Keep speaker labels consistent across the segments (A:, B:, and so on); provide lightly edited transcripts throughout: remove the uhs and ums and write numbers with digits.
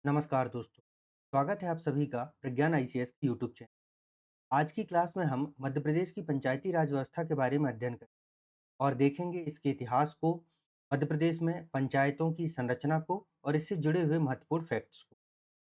A: नमस्कार दोस्तों, स्वागत है आप सभी का प्रज्ञान आईसीएस की यूट्यूब चैनल। आज की क्लास में हम मध्य प्रदेश की पंचायती राज व्यवस्था के बारे में अध्ययन करेंगे और देखेंगे इसके इतिहास को, मध्य प्रदेश में पंचायतों की संरचना को और इससे जुड़े हुए महत्वपूर्ण फैक्ट्स को।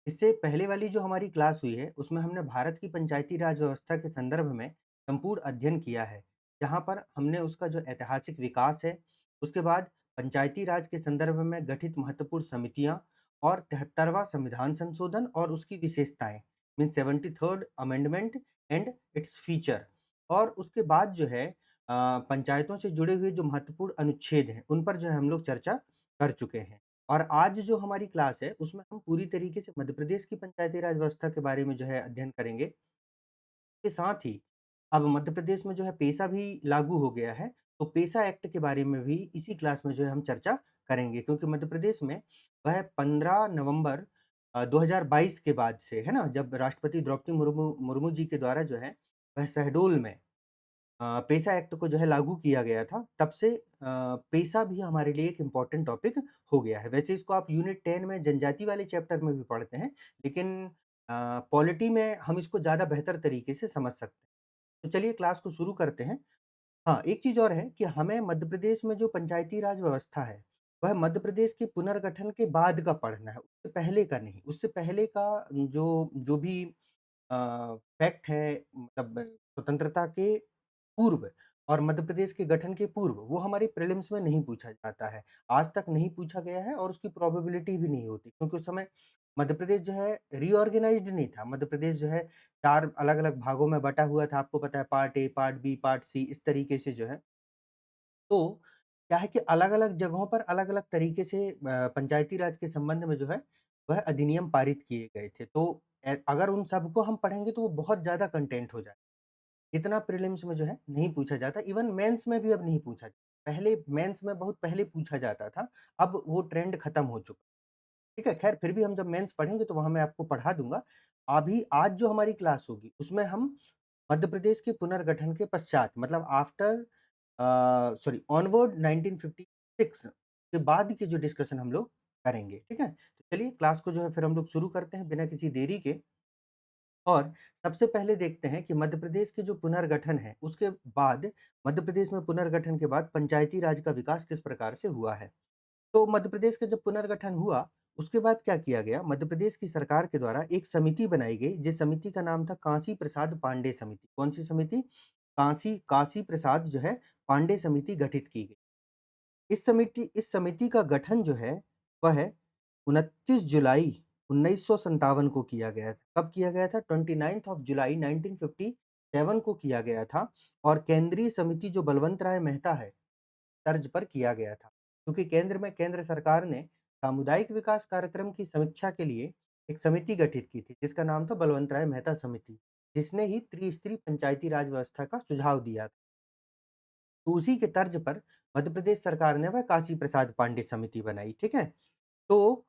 A: इससे पहले वाली जो हमारी क्लास हुई है, उसमें हमने भारत की पंचायती राज व्यवस्था के संदर्भ में संपूर्ण अध्ययन किया है, जहाँ पर हमने उसका जो ऐतिहासिक विकास है, उसके बाद पंचायती राज के संदर्भ में गठित महत्वपूर्ण समितियाँ और 73वां संविधान संशोधन और उसकी विशेषताएँ, mean 73rd amendment and its feature. और उसके बाद जो है पंचायतों से जुड़े हुए जो महत्वपूर्ण अनुच्छेद हैं, उन पर जो है हम लोग चर्चा कर चुके हैं। और आज जो हमारी क्लास है, उसमें हम पूरी तरीके से मध्य प्रदेश की पंचायती राज व्यवस्था के बारे में जो है अध्ययन करेंगे। के साथ ही अब मध्य प्रदेश में जो है पेशा भी लागू हो गया है, तो पेशा एक्ट के बारे में भी इसी क्लास में जो है हम चर्चा करेंगे, क्योंकि मध्य प्रदेश में वह 15 नवंबर 2022 के बाद से, है ना? जब राष्ट्रपति द्रौपदी मुर्मू मुर्मू जी के द्वारा जो है वह शहडोल में पेशा एक्ट को जो है लागू किया गया था, तब से पेशा भी हमारे लिए एक इम्पोर्टेंट टॉपिक हो गया है। वैसे इसको आप यूनिट 10 में जनजाति वाले चैप्टर में भी पढ़ते हैं, लेकिन पॉलिटी में हम इसको ज़्यादा बेहतर तरीके से समझ सकते हैं। तो चलिए क्लास को शुरू करते हैं। हाँ, एक चीज़ और है कि हमें मध्य प्रदेश में जो पंचायती राज व्यवस्था है, वह मध्य प्रदेश के पुनर्गठन के बाद का पढ़ना है, उससे पहले का नहीं। उससे पहले का जो जो भी अ, फैक्ट है, मतलब स्वतंत्रता के पूर्व और मध्य प्रदेश के गठन के पूर्व, वो हमारी प्रीलिम्स में नहीं पूछा जाता है। आज तक नहीं पूछा गया है और उसकी प्रोबेबिलिटी भी नहीं होती, क्योंकि उस समय मध्य प्रदेश जो है रीऑर्गेनाइज़्ड नहीं था। मध्य प्रदेश जो है 4 अलग-अलग भागों में बँटा हुआ था, आपको पता है, part A, part B, part C, इस तरीके से जो है। तो क्या है कि अलग-अलग जगहों पर अलग-अलग तरीके से पंचायती राज के संबंध में जो है, वह अधिनियम पारित किए गए थे। तो अगर उन सबको हम पढ़ेंगे तो वो बहुत ज़्यादा कंटेंट हो जाए। इतना प्रीलिम्स में जो है नहीं पूछा जाता, इवन मेंस में भी अब नहीं पूछा जाता। पहले मेंस में बहुत पहले पूछा जाता था, अब वो ट्रेंड खत्म हो चुका। ठीक है? ख़ैर फिर भी हम जब मेंस पढ़ेंगे तो वहाँ मैं आपको पढ़ा दूँगा। अभी आज जो हमारी क्लास होगी, उसमें हम मध्य प्रदेश के पुनर्गठन के पश्चात, मतलब आफ्टर सॉरी ऑनवर्ड 1956 के बाद की जो डिस्कशन हम लोग करेंगे, ठीक है? तो चलिए क्लास को जो है फिर हम लोग शुरू करते हैं बिना किसी देरी के। और सबसे पहले देखते हैं कि मध्य प्रदेश के जो पुनर्गठन है, उसके बाद मध्य प्रदेश में पुनर्गठन के बाद पंचायती राज का विकास किस प्रकार से हुआ है। तो मध्य प्रदेश का जब पुनर्गठन हुआ, उसके बाद क्या किया गया, मध्य प्रदेश की सरकार के द्वारा एक समिति बनाई गई, जिस समिति का नाम था कांसी प्रसाद पांडे समिति। कौन-सी समिति? कांसी काशी प्रसाद जो है पांडे समिति गठित की गई। इस समिति का गठन जो है, वह 29 जुलाई 1957 को किया गया था। कब किया गया था? 29th ऑफ जुलाई 1957 को किया गया था और केंद्रीय समिति जो बलवंत राय मेहता है, तर्ज पर किया गया था। क्योंकि केंद्र में केंद्र सरकार ने सामुदायिक विकास कार्यक्रम की समीक्षा के लिए एक समिति गठित की थी, जिसका नाम था बलवंत राय मेहता समिति, जिसने ही त्रिस्तरीय पंचायती राज व्यवस्था का सुझाव दिया था। तो उसी के तर्ज पर मध्य प्रदेश सरकार ने वह काशी प्रसाद पांडे समिति बनाई, ठीक है? तो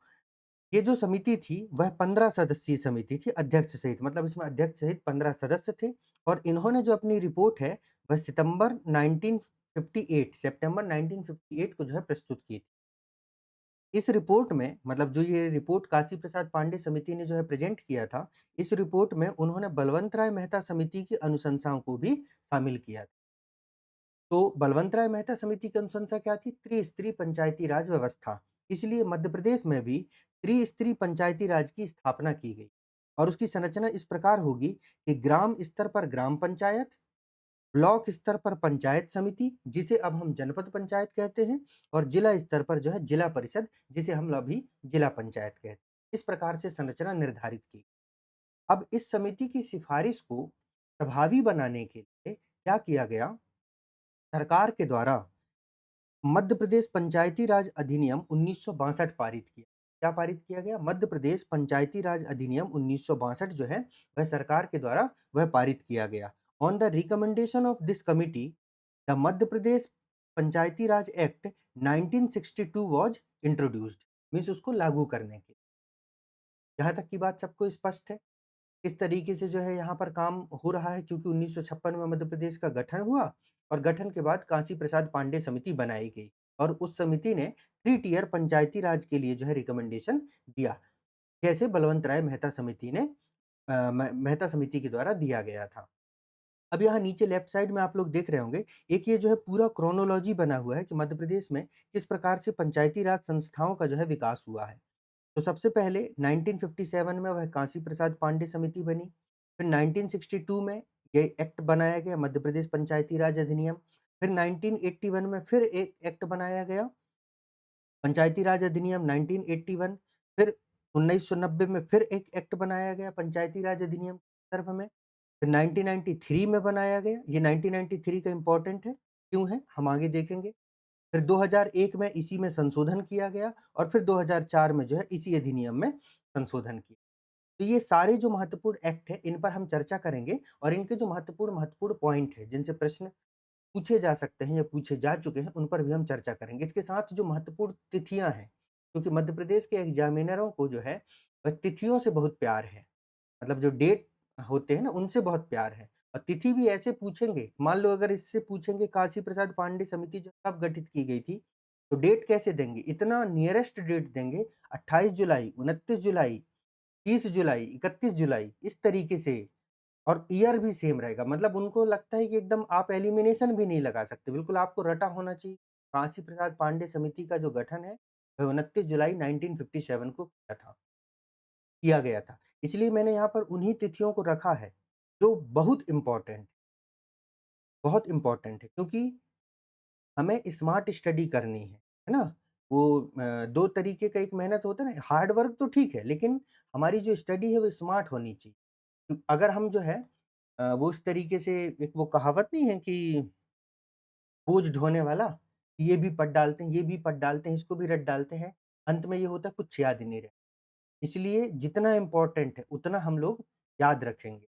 A: ये जो समिति थी, वह 15 सदस्यीय समिति थी, अध्यक्ष सहित, मतलब इसमें अध्यक्ष सहित 15 सदस्य थे और इन्होंने जो अपनी रिपोर्ट है, वह सितंबर 1958 को जो है प्रस्तुत की थी। इस रिपोर्ट में, मतलब जो ये रिपोर्ट काशी प्रसाद पांडे समिति ने जो है प्रेज़ेंट किया था, इस रिपोर्ट में उन्होंने बलवंत राय मेहता समिति की अनुशंसाओं को भी शामिल किया। तो बलवंत राय मेहता समिति की अनुशंसा क्या थी? त्रिस्तरीय पंचायती राज व्यवस्था। इसलिए मध्य प्रदेश में भी त्रिस्तरीय पंचायती राज की स्थापना की गई और उसकी संरचना इस प्रकार होगी कि ग्राम स्तर पर ग्राम पंचायत, ब्लॉक स्तर पर पंचायत समिति, जिसे अब हम जनपद पंचायत कहते हैं, और जिला स्तर पर जो है जिला परिषद, जिसे हम अभी जिला पंचायत कहते हैं। इस प्रकार से संरचना निर्धारित की। अब इस समिति की सिफारिश को प्रभावी बनाने के लिए क्या किया गया? सरकार के द्वारा मध्य प्रदेश पंचायती राज अधिनियम 1962 पारित किया। क्या पारित किया गया? मध्य प्रदेश पंचायती राज अधिनियम 1962 जो है, वह सरकार के द्वारा वह पारित किया गया। On the recommendation of this committee, the Madhya Pradesh Panchayati Raj act 1962 was introduced, means उसको लागू करने के। यहाँ तक की बात सबको स्पष्ट है? किस तरीके से जो है यहाँ पर काम हो रहा है, क्योंकि 1956 में मध्य प्रदेश का गठन हुआ और गठन के बाद काशी प्रसाद पांडे समिति बनाई गई और उस समिति ने 3 टियर पंचायती राज के लिए जो है रिकमेंडेशन दिया। जैसे बलवंत राय मेहता समिति ने मेहता समिति के द्वारा दिया गया था। अब यहाँ नीचे लेफ्ट साइड में आप लोग देख रहे होंगे, एक ये जो है पूरा क्रोनोलॉजी बना हुआ है कि मध्य प्रदेश में किस प्रकार से पंचायती राज संस्थाओं का जो है विकास हुआ है। तो सबसे पहले 1957 में वह कांसी प्रसाद पांडे समिति बनी, फिर 1962 में ये एक्ट बनाया गया मध्य प्रदेश पंचायती राज अधिनियम, फिर 1981 में फिर एक एक्ट बनाया गया पंचायती राज अधिनियम 1981, फिर 1990 में फिर एक एक्ट बनाया गया पंचायती राज अधिनियम के संदर्भ में, फिर 1993 में बनाया गया, ये 1993 का इम्पोर्टेंट है, क्यों है? हम आगे देखेंगे। फिर 2001 में इसी में संशोधन किया गया और फिर 2004 में जो है इसी अधिनियम में संशोधन किया। तो ये सारे जो महत्वपूर्ण एक्ट हैं, इन पर हम चर्चा करेंगे और इनके जो महत्वपूर्ण महत्वपूर्ण पॉइंट हैं, जिनसे प्रश्न पूछे जा सकते हैं या पूछे जा चुके हैं, उन पर भी हम चर्चा करेंगे। इसके साथ जो महत्वपूर्ण तिथियाँ हैं, क्योंकि मध्य प्रदेश के एग्ज़ामिनरों को जो है तिथियों से बहुत प्यार है। मतलब जो डेट होते हैं ना, उनसे बहुत प्यार है और तिथि भी ऐसे पूछेंगे, मान लो अगर इससे पूछेंगे काशी प्रसाद पांडे समिति जो कब गठित की गई थी, तो डेट कैसे देंगे? इतना नियरेस्ट डेट देंगे 28 जुलाई, 29 जुलाई, 30 जुलाई, 31 जुलाई, इस तरीके से और ईयर भी सेम रहेगा। मतलब उनको लगता है कि एकदम आप एलिमिनेशन भी नहीं लगा सकते, बिल्कुल आपको रटा होना चाहिए। काशी प्रसाद पांडे समिति का जो गठन है, वह 29 जुलाई 1957 को किया गया था। इसलिए मैंने यहाँ पर उन्हीं तिथियों को रखा है, जो बहुत इम्पोर्टेंट है क्योंकि हमें स्मार्ट स्टडी करनी है ना? वो 2 तरीके का एक मेहनत होता है ना, हार्ड वर्क तो ठीक है, लेकिन हमारी जो स्टडी है वो स्मार्ट होनी चाहिए। अगर हम जो है वो उस तरीके से एक वो कहावत नहीं है कि बोझ ढोने वाला, ये भी पढ़ डालते हैं, ये भी पढ़ डालते हैं, इसको भी रट डालते हैं, अंत में ये होता है कुछ याद ही नहीं रहता। इसलिए जितना इम्पोर्टेंट है, उतना हम लोग याद रखेंगे।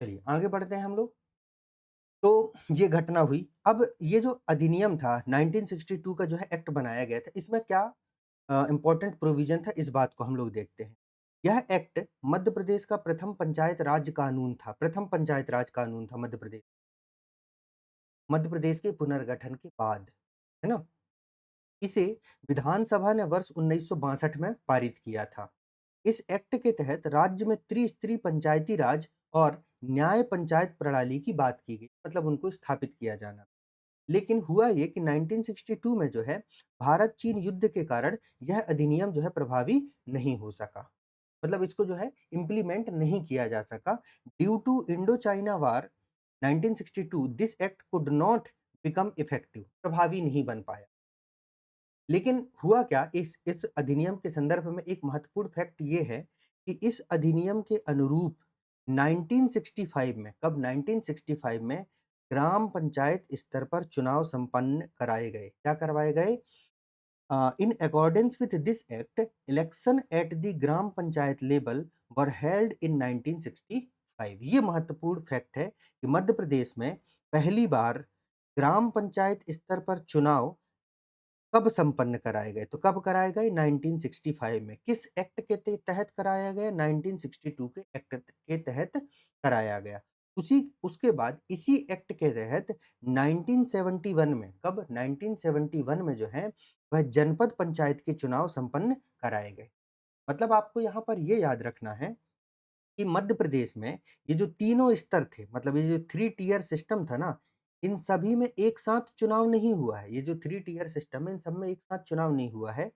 A: चलिए आगे बढ़ते हैं हम लोग। तो ये घटना हुई। अब ये जो अधिनियम था 1962 का जो है एक्ट बनाया गया था, इसमें क्या इम्पोर्टेंट प्रोविज़न था इस बात को हम लोग देखते हैं। यह एक्ट मध्य प्रदेश का प्रथम पंचायत राज कानून था, प्रथम पंचायत राज कानून था मध्य प्रदेश के पुनर्गठन के बाद, है ना? इसे विधानसभा ने वर्ष 1962 में पारित किया था। इस एक्ट के तहत राज्य में त्रिस्तरीय पंचायती राज और न्याय पंचायत प्रणाली की बात की गई, मतलब उनको स्थापित किया जाना। लेकिन हुआ ये कि 1962 में जो है भारत-चीन युद्ध के कारण यह अधिनियम जो है प्रभावी नहीं हो सका। मतलब इसको जो है इम्प्लीमेंट नहीं किया जा सका। Due to Indo China war 1962 this act could not become effective, प्रभावी नहीं बन पाया। लेकिन हुआ क्या इस अधिनियम के संदर्भ में एक महत्वपूर्ण फैक्ट ये है कि इस अधिनियम के अनुरूप 1965 में कब 1965 में ग्राम पंचायत स्तर पर चुनाव संपन्न कराए गए। क्या करवाए गए? In accordance with this act, election at the gram panchayat level were held in 1965। ये महत्वपूर्ण फैक्ट है कि मध्य प्रदेश में पहली बार ग्राम पंचायत स्तर पर चुनाव कब संपन्न कराए गए? तो कब कराए गए? 1965 में। किस एक्ट के तहत कराया गया? 1962 के एक्ट के तहत कराया गया। उसी उसके बाद इसी एक्ट के तहत 1971 में कब? 1971 में जो है वह जनपद पंचायत के चुनाव संपन्न कराए गए। मतलब आपको यहाँ पर ये याद रखना है कि मध्य प्रदेश में ये जो तीनों स्तर थे, मतलब ये जो 3 टियर सिस्टम था ना, इन सभी में एक साथ चुनाव नहीं हुआ है। ये जो 3 टियर सिस्टम है, इन सब में एक साथ चुनाव नहीं हुआ है।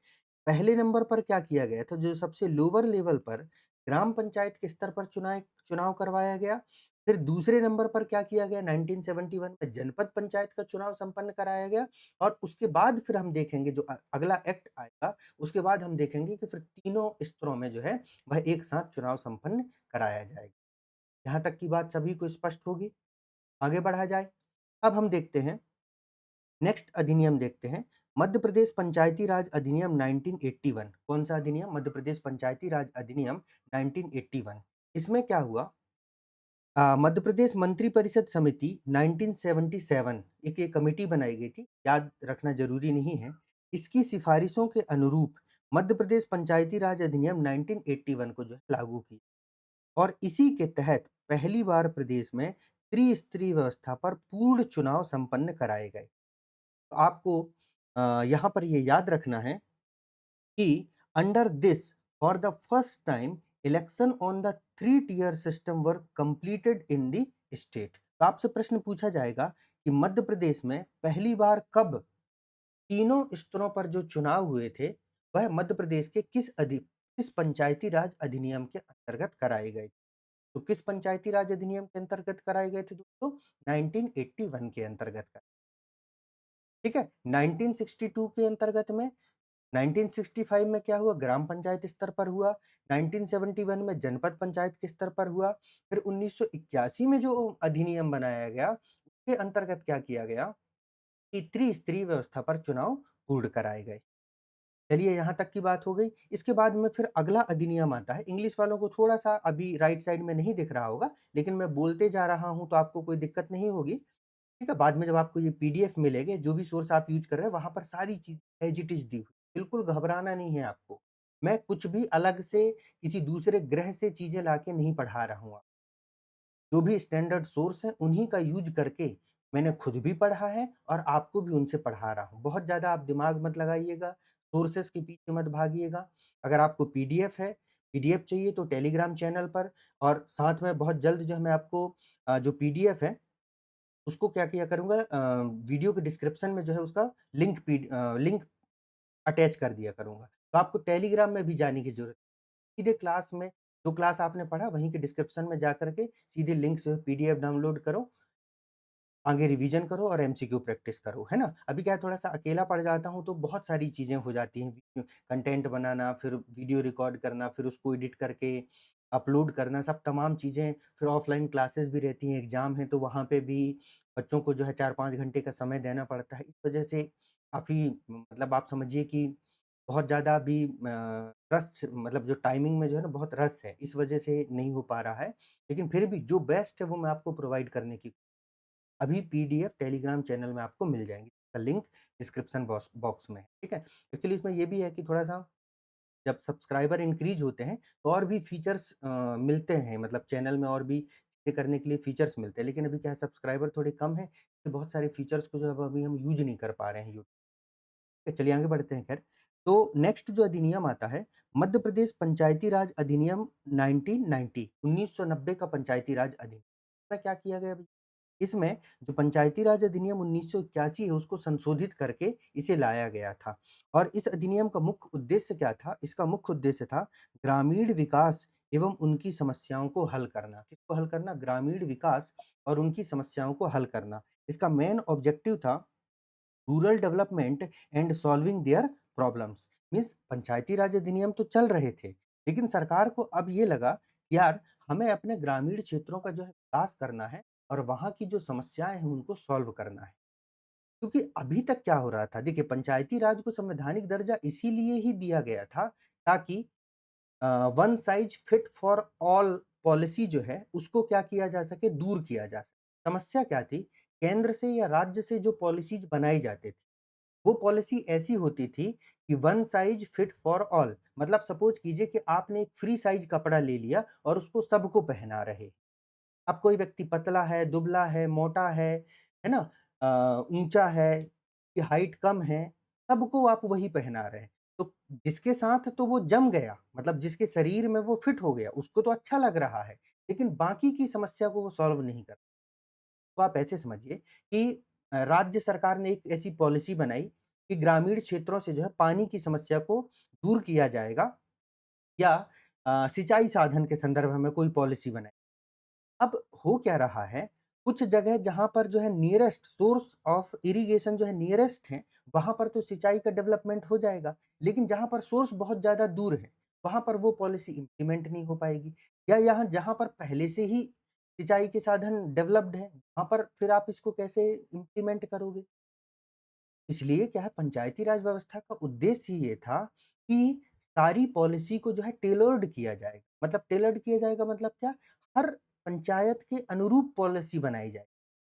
A: पहले नंबर पर क्या किया गया था, जो सबसे लोअर लेवल पर ग्राम पंचायत के स्तर पर चुनाव करवाया गया। फिर दूसरे नंबर पर क्या किया गया 1971 में जनपद पंचायत का चुनाव संपन्न कराया गया और उसके बाद फिर हम देखेंगे जो अगला एक्ट आएगा, उसके बाद हम देखेंगे कि फिर तीनों स्तरों में जो है वह एक साथ चुनाव संपन्न कराया जाएगा। यहाँ तक की बात सभी को स्पष्ट होगी? आगे बढ़ा जाए। अब हम देखते हैं, नेक्स्ट अधिनियम देखते हैं, मध्य प्रदेश पंचायती राज अधिनियम 1981। कौन-सा अधिनियम? मध्य प्रदेश पंचायती राज अधिनियम 1981। इसमें क्या हुआ? मध्य प्रदेश मंत्रिपरिषद समिति 1977 एक ये कमेटी बनाई गई थी, याद रखना ज़रूरी नहीं है। इसकी सिफारिशों के अनुरूप मध्य प्रदेश पंचायती राज अधिनियम 1981 को जो है लागू किया। और इसी के तहत पहली बार प्रदेश में त्रिस्तरीय व्यवस्था पर पूर्ण चुनाव संपन्न कराए गए। तो आपको यहाँ पर ये याद रखना है कि under this for the first time election on the three tier system were completed in the state. तो आपसे प्रश्न पूछा जाएगा कि मध्य प्रदेश में पहली बार कब तीनों स्तरों पर जो चुनाव हुए थे, वह मध्य प्रदेश के किस पंचायती राज अधिनियम के अंतर्गत कराए गए? तो किस पंचायती राज अधिनियम के अंतर्गत कराए गए थे दोस्तों? 1981 के अंतर्गत कराए, ठीक है? 1962 के अंतर्गत में, 1965 में क्या हुआ? ग्राम पंचायत स्तर पर हुआ, 1971 में जनपद पंचायत के स्तर पर हुआ, फिर 1981 में जो अधिनियम बनाया गया, उसके अंतर्गत क्या किया गया कि त्रिस्तरीय व्यवस्था पर चुनाव पूर्ण कराए गए। चलिए यहाँ तक की बात हो गई। इसके बाद में फिर अगला अधिनियम आता है। इंग्लिश वालों को थोड़ा-सा अभी राइट साइड में नहीं दिख रहा होगा, लेकिन मैं बोलते जा रहा हूँ तो आपको कोई दिक्कत नहीं होगी, ठीक है? बाद में जब आपको ये पीडीएफ मिलेंगे, जो भी सोर्स आप यूज़ कर रहे हैं, वहाँ पर सारी चीज़ एज़ इट इज़ दी हुई। बिल्कुल घबराना नहीं है आपको। मैं कुछ भी अलग से किसी दूसरे ग्रह से चीज़ें लाके नहीं पढ़ा रहा हूँ। जो भी स्टैंडर्ड सोर्स हैं, उन्हीं का यूज़ करके मैंने खुद भी पढ़ा है और आपको भी उनसे पढ़ा रहा हूँ। बहुत ज़्यादा आप दिमाग मत लगाइएगा, सोर्सेज़ के पीछे मत भागिएगा। अगर आपको पीडीएफ है, पीडीएफ चाहिए तो टेलीग्राम चैनल पर, और साथ में बहुत जल्द जो है मैं आपको जो पीडीएफ है, उसको क्या किया करूँगा, वीडियो के डिस्क्रिप्शन में जो है उसका लिंक अटैच कर दिया करूँगा। तो आपको टेलीग्राम में भी जाने की ज़रूरत, सीधे क्लास में जो क्लास आपने पढ़ा वहीं के डिस्क्रिप्शन में जाकर के सीधे लिंक से पीडीएफ डाउनलोड करो, आगे रिवीजन करो और एमसीक्यू प्रैक्टिस करो, है ना? अभी क्या है, थोड़ा-सा अकेला पड़ जाता हूँ तो बहुत सारी चीज़ें हो जाती हैं, कंटेंट बनाना, फिर वीडियो रिकॉर्ड करना, फिर उसको एडिट करके अपलोड करना, सब तमाम चीज़ें, फिर ऑफ़लाइन क्लासेस भी रहती हैं, एग्ज़ाम है तो वहाँ पे भी बच्चों को जो है 4-5 घंटे का समय देना पड़ता है। इस वजह से काफ़ी मतलब आप समझिए कि बहुत ज़्यादा अभी रश, मतलब जो टाइमिंग में जो है ना बहुत रश है, इस वजह से नहीं हो पा रहा है। लेकिन फिर भी जो बेस्ट है वो मैं आपको प्रोवाइड करने की, अभी पीडीएफ टेलीग्राम चैनल में आपको मिल जाएँगी। इसका लिंक डिस्क्रिप्शन बॉक्स में है, ठीक है? एक्चुअली इसमें ये भी है कि थोड़ा-सा जब सब्सक्राइबर इंक्रीज़ होते हैं, तो और भी फीचर्स मिलते हैं, मतलब चैनल में और भी चीज़ें करने के लिए फीचर्स मिलते हैं। लेकिन अभी क्या है, सब्सक्राइबर थोड़े कम हैं, तो बहुत सारे फीचर्स को जो है अब अभी हम यूज़ नहीं कर पा रहे हैं चलिए आगे बढ़ते हैं खैर। तो नेक्स्ट जो अधिनियम आता है, मध्य प्रदेश पंचायती राज अधिनियम 1990, 1990 का पंचायती राज अधिनियम। इसमें क्या किया गया भई? इसमें जो पंचायती राज अधिनियम 1981 है, उसको संशोधित करके इसे लाया गया था। और इस अधिनियम का मुख्य उद्देश्य क्या था? इसका मुख्य उद्देश्य था ग्रामीण विकास एवं उनकी समस्याओं को हल करना। किसको हल करना? ग्रामीण विकास और उनकी समस्याओं को हल करना। इसका मेन ऑब्जेक्टिव था rural development and solving their problems. Means Panchayati Raj अधिनियम तो चल रहे थे, लेकिन सरकार को अब ये लगा कि यार हमें अपने ग्रामीण क्षेत्रों का जो है विकास करना है और वहाँ की जो समस्याएं हैं उनको सॉल्व करना है। क्योंकि अभी तक क्या हो रहा था, देखिए पंचायती राज को संवैधानिक दर्जा इसीलिए ही दिया गया था ताकि one size fit for all policy जो है उसको क्या किया जा सके, दूर किया जा सके। समस्या क्या थी? केंद्र से या राज्य से जो पॉलिसीज बनाई जाती थी, वो पॉलिसी ऐसी होती थी कि one size fit for all, मतलब सपोज कीजिए कि आपने एक फ्री साइज कपड़ा ले लिया और उसको सबको पहना रहे। अब कोई व्यक्ति पतला है, दुबला है, मोटा है ना? ऊँचा है, कि हाइट कम है, सबको आप वही पहना रहे हैं। तो जिसके साथ तो वो जम गया, मतलब जिसके शरीर में वो फिट हो गया, उसको तो अच्छा लग रहा है, लेकिन बाकी की समस्या को वो सॉल्व नहीं कर, तो आप ऐसे समझिए कि राज्य सरकार ने एक ऐसी पॉलिसी बनाई कि ग्रामीण क्षेत्रों से जो है पानी की समस्या को दूर किया जाएगा, या सिंचाई साधन के संदर्भ में कोई पॉलिसी बनाई। अब हो क्या रहा है, कुछ जगह जहाँ पर जो है नियरेस्ट सोर्स ऑफ इरिगेशन जो है नियरेस्ट है, वहाँ पर तो सिंचाई का डेवलपमेंट हो जाएगा। लेकिन जहाँ पर सोर्स बहुत ज़्यादा दूर है, वहाँ पर वो पॉलिसी इम्प्लीमेंट नहीं हो पाएगी। या यहाँ जहाँ पर पहले से ही सिंचाई के साधन डेवलप्ड हैं, वहाँ पर फिर आप इसको कैसे इम्प्लीमेंट करोगे? इसलिए क्या है, पंचायती राज व्यवस्था का उद्देश्य ही ये था कि सारी पॉलिसी को जो है टेलर्ड किया जाएगा। मतलब टेलर्ड किया जाएगा मतलब क्या? हर पंचायत के अनुरूप पॉलिसी बनाई जाए।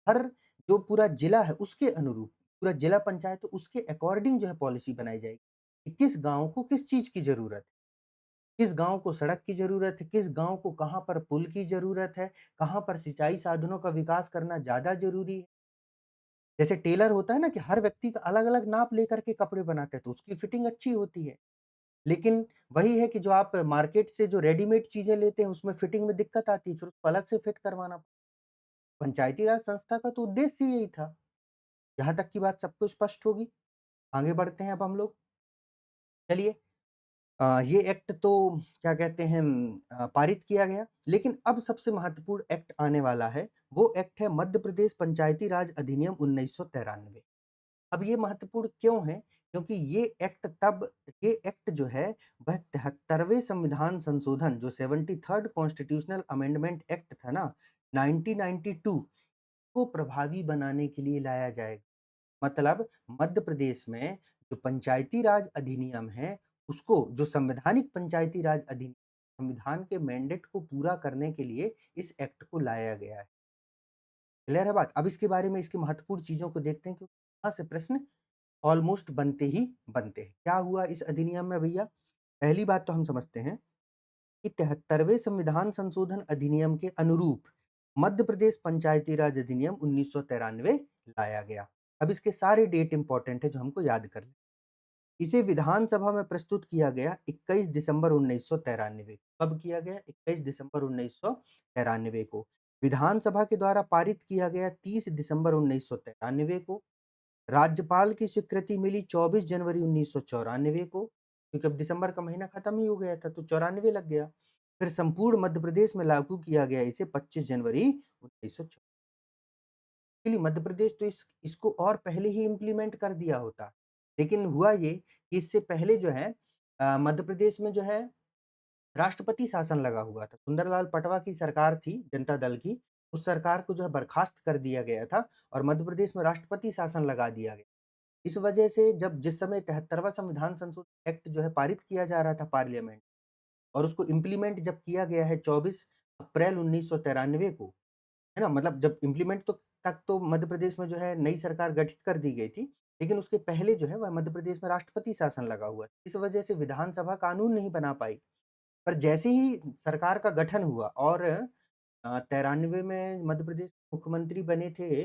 A: हर जो पूरा जिला है उसके अनुरूप, पूरा जिला पंचायत है उसके अकॉर्डिंग जो है पॉलिसी बनाई जाएगी। कि किस गाँव को किस चीज़ की ज़रूरत है, किस गाँव को सड़क की ज़रूरत है, किस गाँव को कहाँ पर पुल की ज़रूरत है, कहाँ पर सिंचाई साधनों का विकास करना ज़्यादा ज़रूरी है। जैसे टेलर होता है ना कि हर व्यक्ति का अलग-अलग नाप लेकर के कपड़े बनाते हैं, तो उसकी फिटिंग अच्छी होती है। लेकिन वही है कि जो आप मार्केट से जो रेडीमेड चीज़ें लेते हैं, उसमें फिटिंग में दिक्कत आती है, फिर उसको अलग से फिट करवाना। पंचायती राज संस्था का तो उद्देश्य ही यही था। यहाँ तक की बात सबको स्पष्ट होगी। आगे बढ़ते हैं अब हम लोग। चलिए ये एक्ट तो क्या कहते हैं पारित किया गया, लेकिन अब सबसे महत्वपूर्ण एक्ट आने वाला है, वो एक्ट है मध्य प्रदेश पंचायती राज अधिनियम 1993। अब ये महत्वपूर्ण क्यों है? क्योंकि ये एक्ट जो है वह 73वें संविधान संशोधन जो 73rd कॉन्स्टिट्यूशनल अमेंडमेंट एक्ट था ना 1992 को प्रभावी बनाने के लिए लाया जाएगा। मतलब मध्य प्रदेश में जो पंचायती राज अधिनियम है, उसको जो संवैधानिक पंचायती राज अधिनियम संविधान के मैंडेट को पूरा करने के लिए इस एक्ट को लाया गया है। क्लियर है बात? अब इसके बारे में इसकी महत्वपूर्ण चीज़ों को देखते हैं क्योंकि यहाँ से प्रश्न ऑलमोस्ट बनते ही बनते हैं। क्या हुआ इस अधिनियम में भैया? पहली बात तो हम समझते हैं कि 73वें संविधान संशोधन अधिनियम के अनुरूप मध्य प्रदेश पंचायती राज अधिनियम 1993 लाया गया। अब इसके सारे डेट इंपॉर्टेंट है जो हमको याद कर लें। इसे विधानसभा में प्रस्तुत किया गया 21 दिसंबर 1993। कब किया गया? 21 दिसंबर 1993 को। विधानसभा के द्वारा पारित किया गया 30 दिसंबर 1993 को। राज्यपाल की स्वीकृति मिली 24 जनवरी 1994 को, क्योंकि अब दिसंबर का महीना खत्म ही हो गया था तो 94 लग गया। फिर संपूर्ण मध्य प्रदेश में लागू किया गया इसे 25 जनवरी 1994। एक्चुअली मध्य प्रदेश तो इसको और पहले ही इम्प्लीमेंट कर दिया होता, लेकिन हुआ ये कि इससे पहले जो है मध्य प्रदेश में जो है राष्ट्रपति शासन लगा हुआ था। सुंदरलाल पटवा की सरकार थी, जनता दल की, उस सरकार को जो है बर्खास्त कर दिया गया था और मध्य प्रदेश में राष्ट्रपति शासन लगा दिया गया। इस वजह से जब जिस समय 73वां संविधान संशोधन एक्ट जो है पारित किया जा रहा था पार्लियामेंट और उसको इम्प्लीमेंट जब किया गया है 24 अप्रैल 1993 को, है ना? मतलब जब इम्प्लीमेंट तो तक तो मध्य प्रदेश में जो है नई सरकार गठित कर दी गई थी, लेकिन उसके पहले जो है वह मध्य प्रदेश में राष्ट्रपति शासन लगा हुआ है। इस वजह से विधानसभा कानून नहीं बना पाई। पर जैसे ही सरकार का गठन हुआ और 93 में मध्य प्रदेश के मुख्यमंत्री बने थे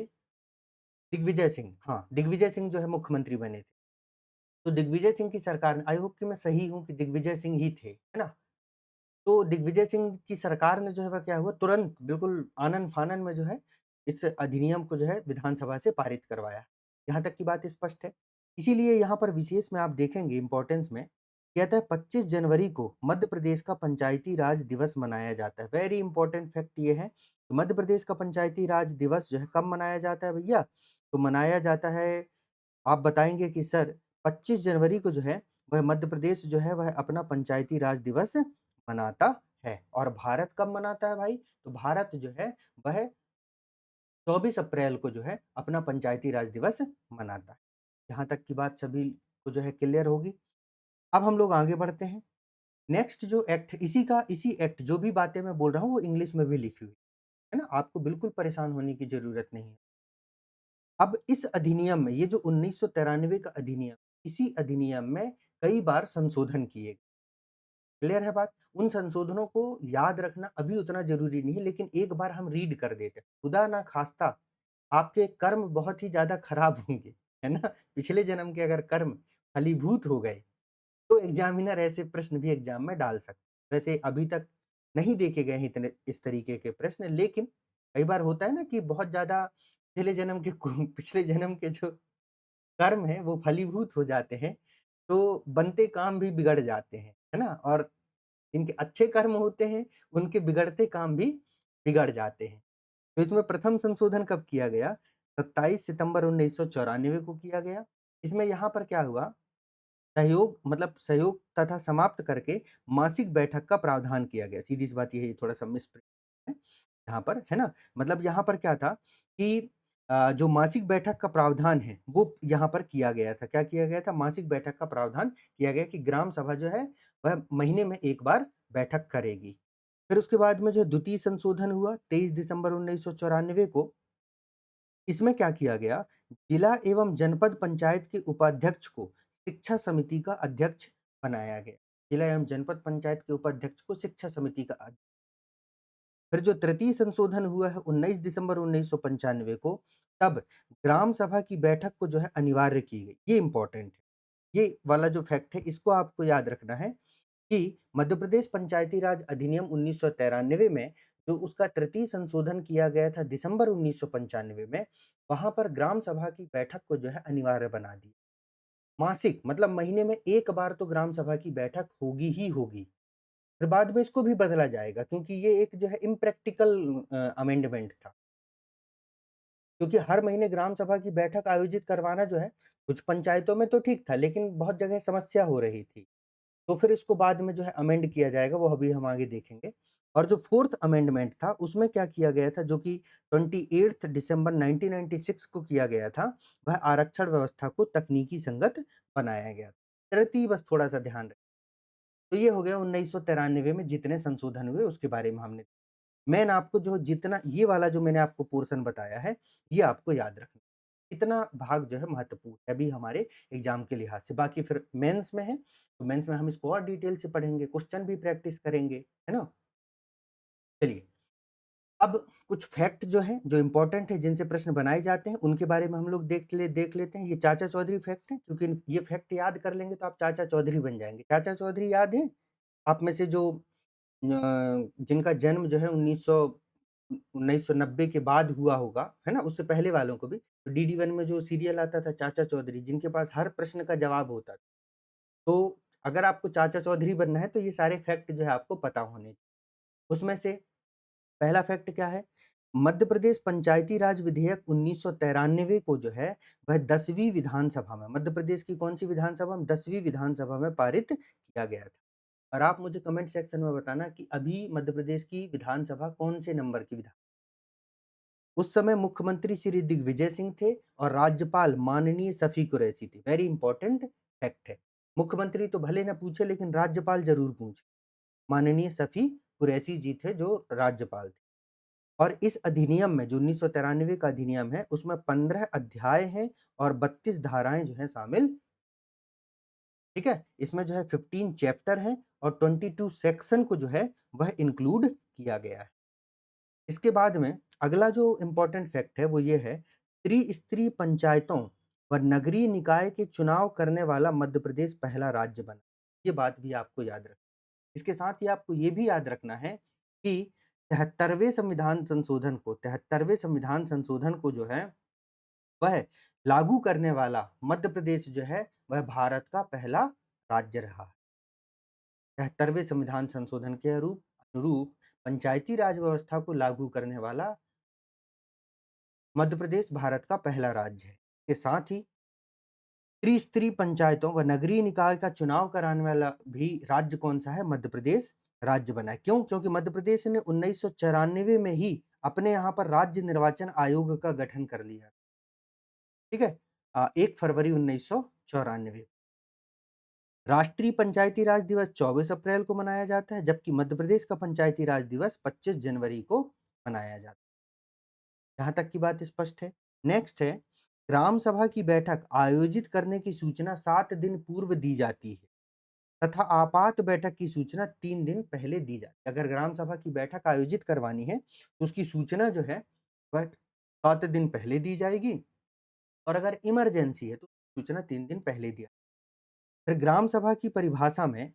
A: दिग्विजय सिंह। हाँ, दिग्विजय सिंह जो है मुख्यमंत्री बने थे। तो दिग्विजय सिंह की सरकार आई होप कि मैं सही हूँ कि दिग्विजय सिंह ही थे, है ना? तो दिग्विजय सिंह की सरकार ने जो है वह क्या हुआ तुरंत बिल्कुल आनन-फानन में जो है इस अधिनियम को जो है विधानसभा से पारित करवाया। यहाँ तक की बात स्पष्ट है। इसीलिए यहाँ पर विशेष में आप देखेंगे इम्पोर्टेंस में कहता है 25 जनवरी को मध्य प्रदेश का पंचायती राज दिवस मनाया जाता है। वेरी इंपॉर्टेंट फैक्ट ये है, कि मध्य प्रदेश का पंचायती राज दिवस जो है कब मनाया जाता है भैया? तो मनाया जाता है आप बताएँगे कि सर 25 जनवरी को जो है, वह मध्य प्रदेश जो है वह अपना पंचायती राज दिवस मनाता है और भारत कब मनाता है भाई? तो भारत जो है वह 24 अप्रैल को जो है अपना पंचायती राज दिवस मनाता है। यहाँ तक की बात सभी को जो है क्लियर होगी। अब हम लोग आगे बढ़ते हैं। नेक्स्ट जो एक्ट इसी एक्ट जो भी बातें मैं बोल रहा हूँ वो इंग्लिश में भी लिखी हुई है ना? आपको बिल्कुल परेशान होने की ज़रूरत नहीं है। अब इस अधिनियम में ये जो 1993 का अधिनियम, इसी अधिनियम में कई बार संशोधन किए। क्लियर है बात? उन संशोधनों को याद रखना अभी उतना ज़रूरी नहीं है, लेकिन एक बार हम रीड कर देते हैं। खुदा ना ख़ास्ता आपके कर्म बहुत ही ज़्यादा खराब होंगे, है ना? पिछले जन्म के अगर कर्म फलीभूत हो गए, तो एग्ज़ामिनर ऐसे प्रश्न भी एग्ज़ाम में डाल सकते हैं। वैसे अभी तक नहीं देखे गए हैं इतने इस तरीके के प्रश्न, लेकिन कई बार होता है ना कि बहुत ज़्यादा पिछले जन्म के जो कर्म हैं वो फलीभूत हो जाते हैं, तो बनते काम भी बिगड़ जाते हैं, है ना? और इनके अच्छे कर्म होते हैं, उनके बिगड़ते काम भी बिगड़ जाते हैं। तो इसमें प्रथम संशोधन कब किया गया? 27 सितंबर 1994 को किया गया। इसमें यहाँ पर क्या हुआ, सहयोग तथा समाप्त करके मासिक बैठक का प्रावधान किया गया। सीधी-सी बात ये है, ये थोड़ा-सा मिसप्रिंट है यहाँ पर, है ना? मतलब यहाँ पर क्या था कि जो मासिक बैठक का प्रावधान है, वो यहाँ पर किया गया था। क्या किया गया था? मासिक बैठक का प्रावधान किया गया कि ग्राम सभा जो है, वह महीने में 1 बार बैठक करेगी। फिर उसके बाद में जो द्वितीय संशोधन हुआ 23 दिसंबर 1994 को। इसमें क्या किया गया, जिला एवं जनपद पंचायत के उपाध्यक्ष को शिक्षा समिति का अध्यक्ष बनाया गया। जिला एवं जनपद पंचायत के उपाध्यक्ष को शिक्षा समिति का फिर जो तृतीय संशोधन हुआ है 19 दिसंबर 1995 को, तब ग्राम सभा की बैठक को जो है अनिवार्य की गई। ये इम्पोर्टेंट है। ये वाला जो फैक्ट है इसको आपको याद रखना है कि मध्य प्रदेश पंचायती राज अधिनियम 1993 में जो उसका तृतीय संशोधन किया गया था दिसंबर 1995 में, वहाँ पर ग्राम सभा की बैठक को जो है अनिवार्य बना दिया। मासिक मतलब महीने में 1 बार तो ग्राम सभा की बैठक होगी ही होगी। फिर बाद में इसको भी बदला जाएगा क्योंकि ये एक जो है इम्प्रैक्टिकल अमेंडमेंट था। क्योंकि हर महीने ग्राम सभा की बैठक आयोजित करवाना जो है, कुछ पंचायतों में तो ठीक था, लेकिन बहुत जगह समस्या हो रही थी। तो फिर इसको बाद में जो है अमेंड किया जाएगा, वो अभी हम आगे देखेंगे। और जो 4th अमेंडमेंट था, उसमें क्या किया गया था जो कि 28th दिसंबर 1996 को किया गया था, वह आरक्षण व्यवस्था को तकनीकी संगत बनाया गया। तृतीय बस थोड़ा-सा ध्यान रखें। तो ये हो गया 1993 में जितने संशोधन हुए उसके बारे में हमने मेन आपको जो जितना ये वाला जो मैंने आपको पोर्शन बताया है, ये आपको याद रखना। इतना भाग जो है महत्वपूर्ण है अभी हमारे एग्ज़ाम के लिहाज से। बाकी फिर मेंस में है, तो मेंस में हम इसको और डिटेल से पढ़ेंगे, क्वेश्चन भी प्रैक्टिस करेंगे, है ना? चलिए, अब कुछ फैक्ट जो हैं, जो इम्पोर्टेंट है, जिनसे प्रश्न बनाए जाते हैं, उनके बारे में हम लोग देख लेते हैं। ये चाचा चौधरी फैक्ट है, क्योंकि ये फैक्ट याद कर लेंगे तो आप चाचा चौधरी बन जाएँगे। चाचा चौधरी याद है? आप में से जो जिनका जन्म जो है 1990 के बाद हुआ होगा, है ना? उससे पहले वालों को भी, तो डीडी वन में जो सीरियल आता था चाचा चौधरी, जिनके पास हर प्रश्न का जवाब होता था। तो अगर आपको चाचा चौधरी बनना है, तो ये सारे फैक्ट जो है आपको पता होने चाहिए। उसमें से पहला फैक्ट क्या है? मध्य प्रदेश पंचायती राज विधेयक 1993 को जो है, वह 10वीं विधानसभा में मध्य प्रदेश की कौन-सी विधानसभा में? 10वीं विधानसभा में पारित किया गया था। और आप मुझे कमेंट सेक्शन में बताना कि अभी मध्य प्रदेश की विधानसभा कौन से नंबर की विधान उस समय मुख्यमंत्री श्री दिग्विजय सिंह थे और राज्यपाल माननीय शफी कुरैशी थे। वेरी इंपॉर्टेंट फैक्ट है। मुख्यमंत्री तो भले ना पूछे लेकिन राज्यपाल ज़रूर पूछे। माननीय शफी कुरैशी जी थे जो राज्यपाल थे। और इस अधिनियम में जो 1993 का अधिनियम है उसमें 15 अध्याय हैं और 32 धाराएँ जो हैं शामिल ठीक है? इसमें जो है 15 चैप्टर हैं और 22 सेक्शन को जो है वह इंक्लूड किया गया है। इसके बाद में अगला जो इम्पोर्टेंट फैक्ट है वो ये है, त्रिस्तरीय पंचायतों व नगरीय निकाय के चुनाव करने वाला मध्य प्रदेश पहला राज्य बना। ये बात भी आपको याद रखना इसके साथ ही आपको ये भी याद रखना है कि 73वें संविधान संशोधन को जो है, वह लागू करने वाला मध्य प्रदेश जो है, वह भारत का पहला राज्य रहा। 73वें संविधान संशोधन के अनुरूप पंचायती राज व्यवस्था को लागू करने वाला मध्य प्रदेश भारत का पहला राज्य है। के साथ ही त्रिस्तरीय पंचायतों व नगरीय निकाय का चुनाव कराने वाला भी राज्य कौन-सा है? मध्य प्रदेश राज्य बना है। क्यों? क्योंकि मध्य प्रदेश ने 1994 में ही अपने यहाँ पर राज्य निर्वाचन आयोग का गठन कर लिया। ठीक है? 1 फरवरी 1994 राष्ट्रीय पंचायती राज दिवस 24 अप्रैल को मनाया जाता है, जबकि मध्य प्रदेश का पंचायती राज दिवस 25 जनवरी को मनाया जाता है। यहाँ तक की बात स्पष्ट है। नेक्स्ट है, ग्राम सभा की बैठक आयोजित करने की सूचना 7 दिन पूर्व दी जाती है तथा आपात बैठक की सूचना 3 दिन पहले दी जाती है। अगर ग्राम सभा की बैठक आयोजित करवानी है, तो उसकी सूचना जो है, वह 7 दिन पहले दी जाएगी और अगर इमरजेंसी है, तो सूचना 3 दिन पहले दिया। फिर ग्राम सभा की परिभाषा में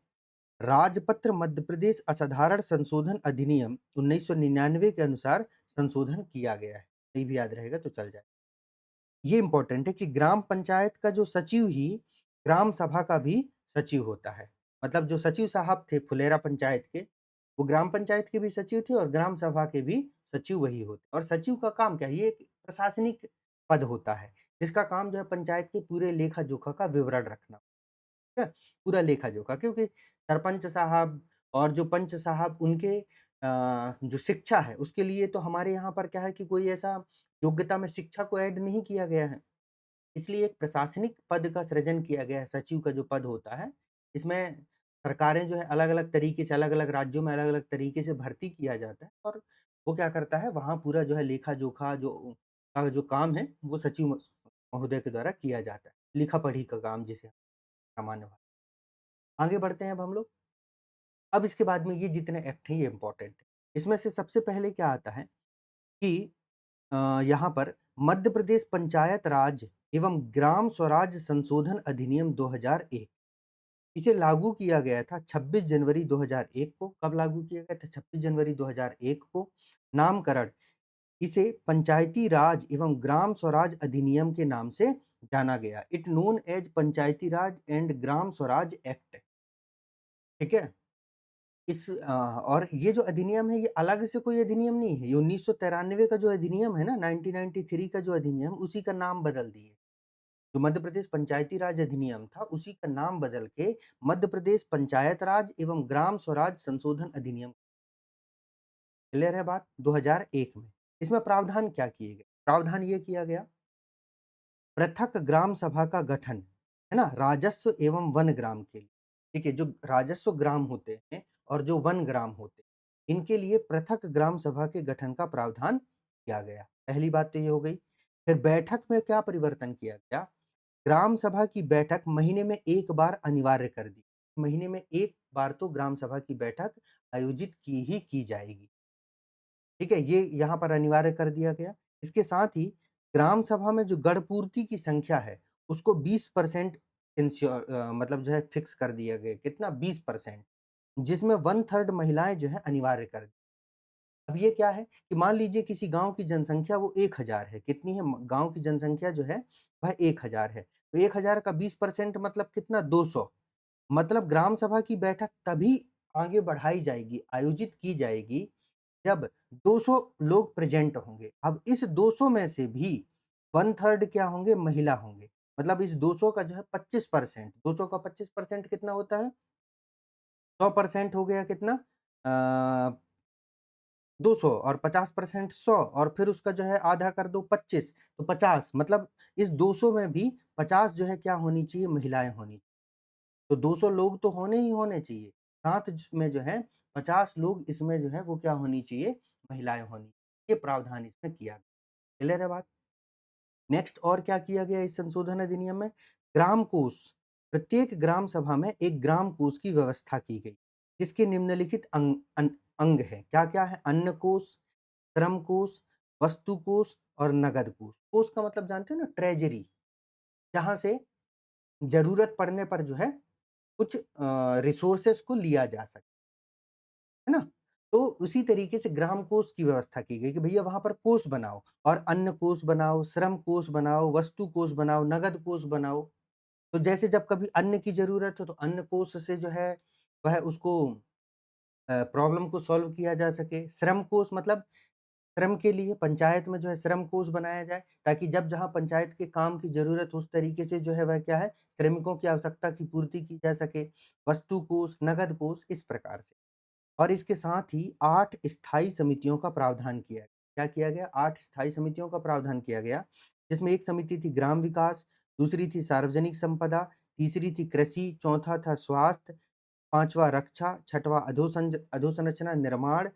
A: राजपत्र मध्य प्रदेश असाधारण संशोधन अधिनियम 1999 के अनुसार संशोधन किया गया है। ये भी याद रहेगा तो चल जाए। ये इम्पोर्टेंट है कि ग्राम पंचायत का जो सचिव ही ग्राम सभा का भी सचिव होता है। मतलब जो सचिव साहब थे फुलेरा पंचायत के, वो ग्राम पंचायत के भी सचिव थे और ग्राम सभा के भी सचिव वही होते और सचिव का काम क्या है? ये एक प्रशासनिक पद होता है, जिसका काम जो है पंचायत के पूरे लेखा-जोखा का विवरण रखना। ठीक है? पूरा लेखा-जोखा क्योंकि सरपंच साहब और जो पंच साहब उनके जो शिक्षा है उसके लिए तो हमारे यहाँ पर क्या है कि कोई ऐसा योग्यता में शिक्षा को ऐड नहीं किया गया है। इसलिए एक प्रशासनिक पद का सृजन किया गया है, सचिव का जो पद होता है। इसमें सरकारें जो है अलग-अलग तरीके से अलग-अलग राज्यों में अलग-अलग तरीके से भर्ती किया जाता है और वो क्या करता है वहाँ पूरा जो है लेखा-जोखा जो काम है वो सचिव महोदय के द्वारा किया जाता है। लिखा-पढ़ी का काम जिसे सामान्य भाषा आगे बढ़ते हैं अब हम लोग। अब इसके बाद में ये जितने एक्ट हैं ये इम्पोर्टेंट है। इसमें से सबसे पहले क्या आता है कि यहाँ पर मध्य प्रदेश पंचायत राज एवं ग्राम स्वराज संशोधन अधिनियम 2001। इसे लागू किया गया था 26 जनवरी 2001 को। कब लागू किया गया था? 26 जनवरी 2001 को। नामकरण इसे पंचायती राज एवं ग्राम स्वराज अधिनियम के नाम से जाना गया। It known as Panchayati Raj and Gram Swaraj act. ठीक है। और ये जो अधिनियम है, ये अलग से कोई अधिनियम नहीं है। ये 1993 का जो अधिनियम है ना, 1993 का जो अधिनियम, उसी का नाम बदल दिए। जो मध्य प्रदेश पंचायती राज अधिनियम था, उसी का नाम बदल के मध्य प्रदेश पंचायत राज एवं ग्राम स्वराज संशोधन अधिनियम। क्लियर है बात? 2001 में। इसमें प्रावधान क्या किए गए? प्रावधान ये किया गया, पृथक ग्राम सभा का गठन, है ना, राजस्व एवं वन ग्राम के लिए। ठीक है, जो राजस्व ग्राम होते हैं और जो वन ग्राम होते हैं, इनके लिए पृथक ग्राम सभा के गठन का प्रावधान किया गया। पहली बात तो ये हो गई। फिर बैठक में क्या परिवर्तन किया गया? ग्राम सभा की बैठक महीने में एक बार अनिवार्य कर दी। महीने में एक बार तो ग्राम सभा की बैठक आयोजित की ही की जाएगी। ठीक है, ये यहाँ पर अनिवार्य कर दिया गया। इसके साथ ही ग्राम सभा में जो गढ़ पूर्ति की संख्या है, उसको 20% मतलब जो है फिक्स कर दिया गया। कितना? 20%, जिसमें 1/3 महिलाएं जो है अनिवार्य कर दी। अब ये क्या है कि मान लीजिए किसी गांव की जनसंख्या वो 1000 है। कितनी है? गांव की जनसंख्या जो है वह 1000 है। तो 1000 का 20% मतलब कितना? 200। मतलब ग्राम सभा की बैठक तभी आगे बढ़ाई जाएगी, आयोजित की जाएगी, जब 200 लोग प्रेजेंट होंगे। अब इस 200 में से भी 1/3 क्या होंगे? महिला होंगे। मतलब इस 200 का जो है 25%, 200 का 25% कितना होता है? 100% हो गया। कितना? 200 और 50% 100, और फिर उसका जो है आधा कर दो 25, तो 50। मतलब इस 200 में भी 50 जो है क्या होनी चाहिए? महिलाएं होनी। तो 200 लोग तो होने ही होने चाहिए। साथ में जो है 50 लोग इसमें जो है वो क्या होनी चाहिए? महिलाएं होनी। ये प्रावधान इसमें किया गया। क्लियर है बात? नेक्स्ट और क्या किया गया इस संशोधन अधिनियम में? ग्राम कोष। प्रत्येक ग्राम सभा में एक ग्राम कोष की व्यवस्था की गई, जिसके निम्नलिखित अंग है। क्या क्या है? अन्न कोष, श्रम कोष, वस्तु कोष और नगद कोष। कोष का मतलब जानते हो ना? ट्रेजरी, जहां से जरूरत पड़ने पर जो है कुछ रिसोर्सेस को लिया जा सके, है ना? तो उसी तरीके से ग्राम कोष की व्यवस्था की गई कि भैया वहां पर कोष बनाओ, और अन्न कोष बनाओ, श्रम कोष बनाओ, वस्तु कोष बनाओ, नगद कोष बनाओ। तो जैसे जब कभी अन्न की जरूरत हो तो अन्न कोष से जो है वह उसको प्रॉब्लम को सॉल्व किया जा सके। श्रम कोष मतलब श्रम के लिए पंचायत में जो है श्रम कोष बनाया जाए, ताकि जब जहाँ पंचायत के काम की ज़रूरत हो, उस तरीके से जो है वह क्या है, श्रमिकों की आवश्यकता की पूर्ति की जा सके। वस्तु कोष, नगद कोष, इस प्रकार से। और इसके साथ ही 8 स्थायी समितियों का प्रावधान किया गया। क्या किया गया? 8 स्थायी समितियों का प्रावधान किया गया, जिसमें एक समिति थी ग्राम विकास, दूसरी थी सार्वजनिक संपदा, तीसरी थी कृषि, चौथा था स्वास्थ्य, पाँचवाँ रक्षा, छठवाँ अधोसंरचना निर्माण,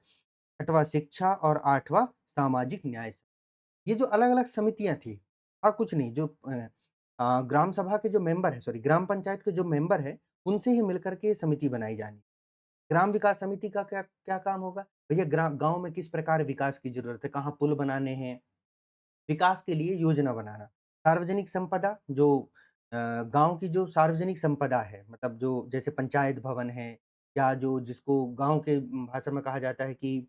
A: छठवाँ शिक्षा और आठवाँ सामाजिक न्याय। ये जो अलग-अलग समितियाँ थी, कुछ नहीं, जो ग्राम सभा के जो मेंबर हैं, सॉरी, ग्राम पंचायत के जो मेंबर हैं, उनसे ही मिलकर के ये समिति बनाई जानी। ग्राम विकास समिति का क्या क्या काम होगा? भैया गाँव में किस प्रकार विकास की ज़रूरत है, कहाँ पुल बनाने हैं, विकास के लिए योजना बनाना। सार्वजनिक संपदा, जो गाँव की जो सार्वजनिक संपदा है, मतलब जो जैसे पंचायत भवन है, या जो जिसको गाँव के भाषा में कहा जाता है कि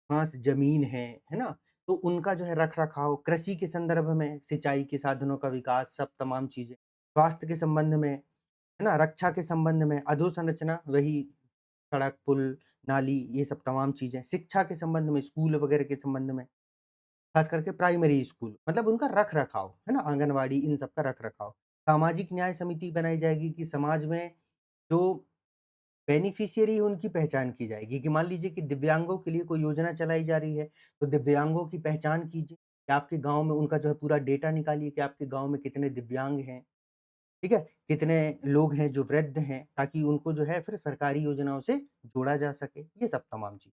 A: घास ज़मीन है ना? तो उनका जो है रख-रखाव, कृषि के संदर्भ में सिंचाई के साधनों का विकास, सब तमाम चीज़ें। स्वास्थ्य के संबंध में, है ना? रक्षा के संबंध में, अधोसंरचना, वही सड़क, पुल, नाली, ये सब तमाम चीज़ें। शिक्षा के संबंध में, स्कूल वगैरह के संबंध में, खास करके प्राइमरी स्कूल, मतलब उनका रख-रखाव, है ना? आंगनवाड़ी, इन सब का रख-रखाव। सामाजिक न्याय समिति बनाई जाएगी कि समाज में जो बेनिफिशियरी उनकी पहचान की जाएगी, कि मान लीजिए कि दिव्यांगों के लिए कोई योजना चलाई जा रही है, तो दिव्यांगों की पहचान कीजिए, कि आपके गाँव में उनका जो है पूरा डेटा निकालिए कि आपके गाँव में कितने दिव्यांग हैं, ठीक है? कितने लोग हैं जो वृद्ध हैं, ताकि उनको जो है फिर सरकारी योजनाओं से जोड़ा जा सके, ये सब तमाम चीज़।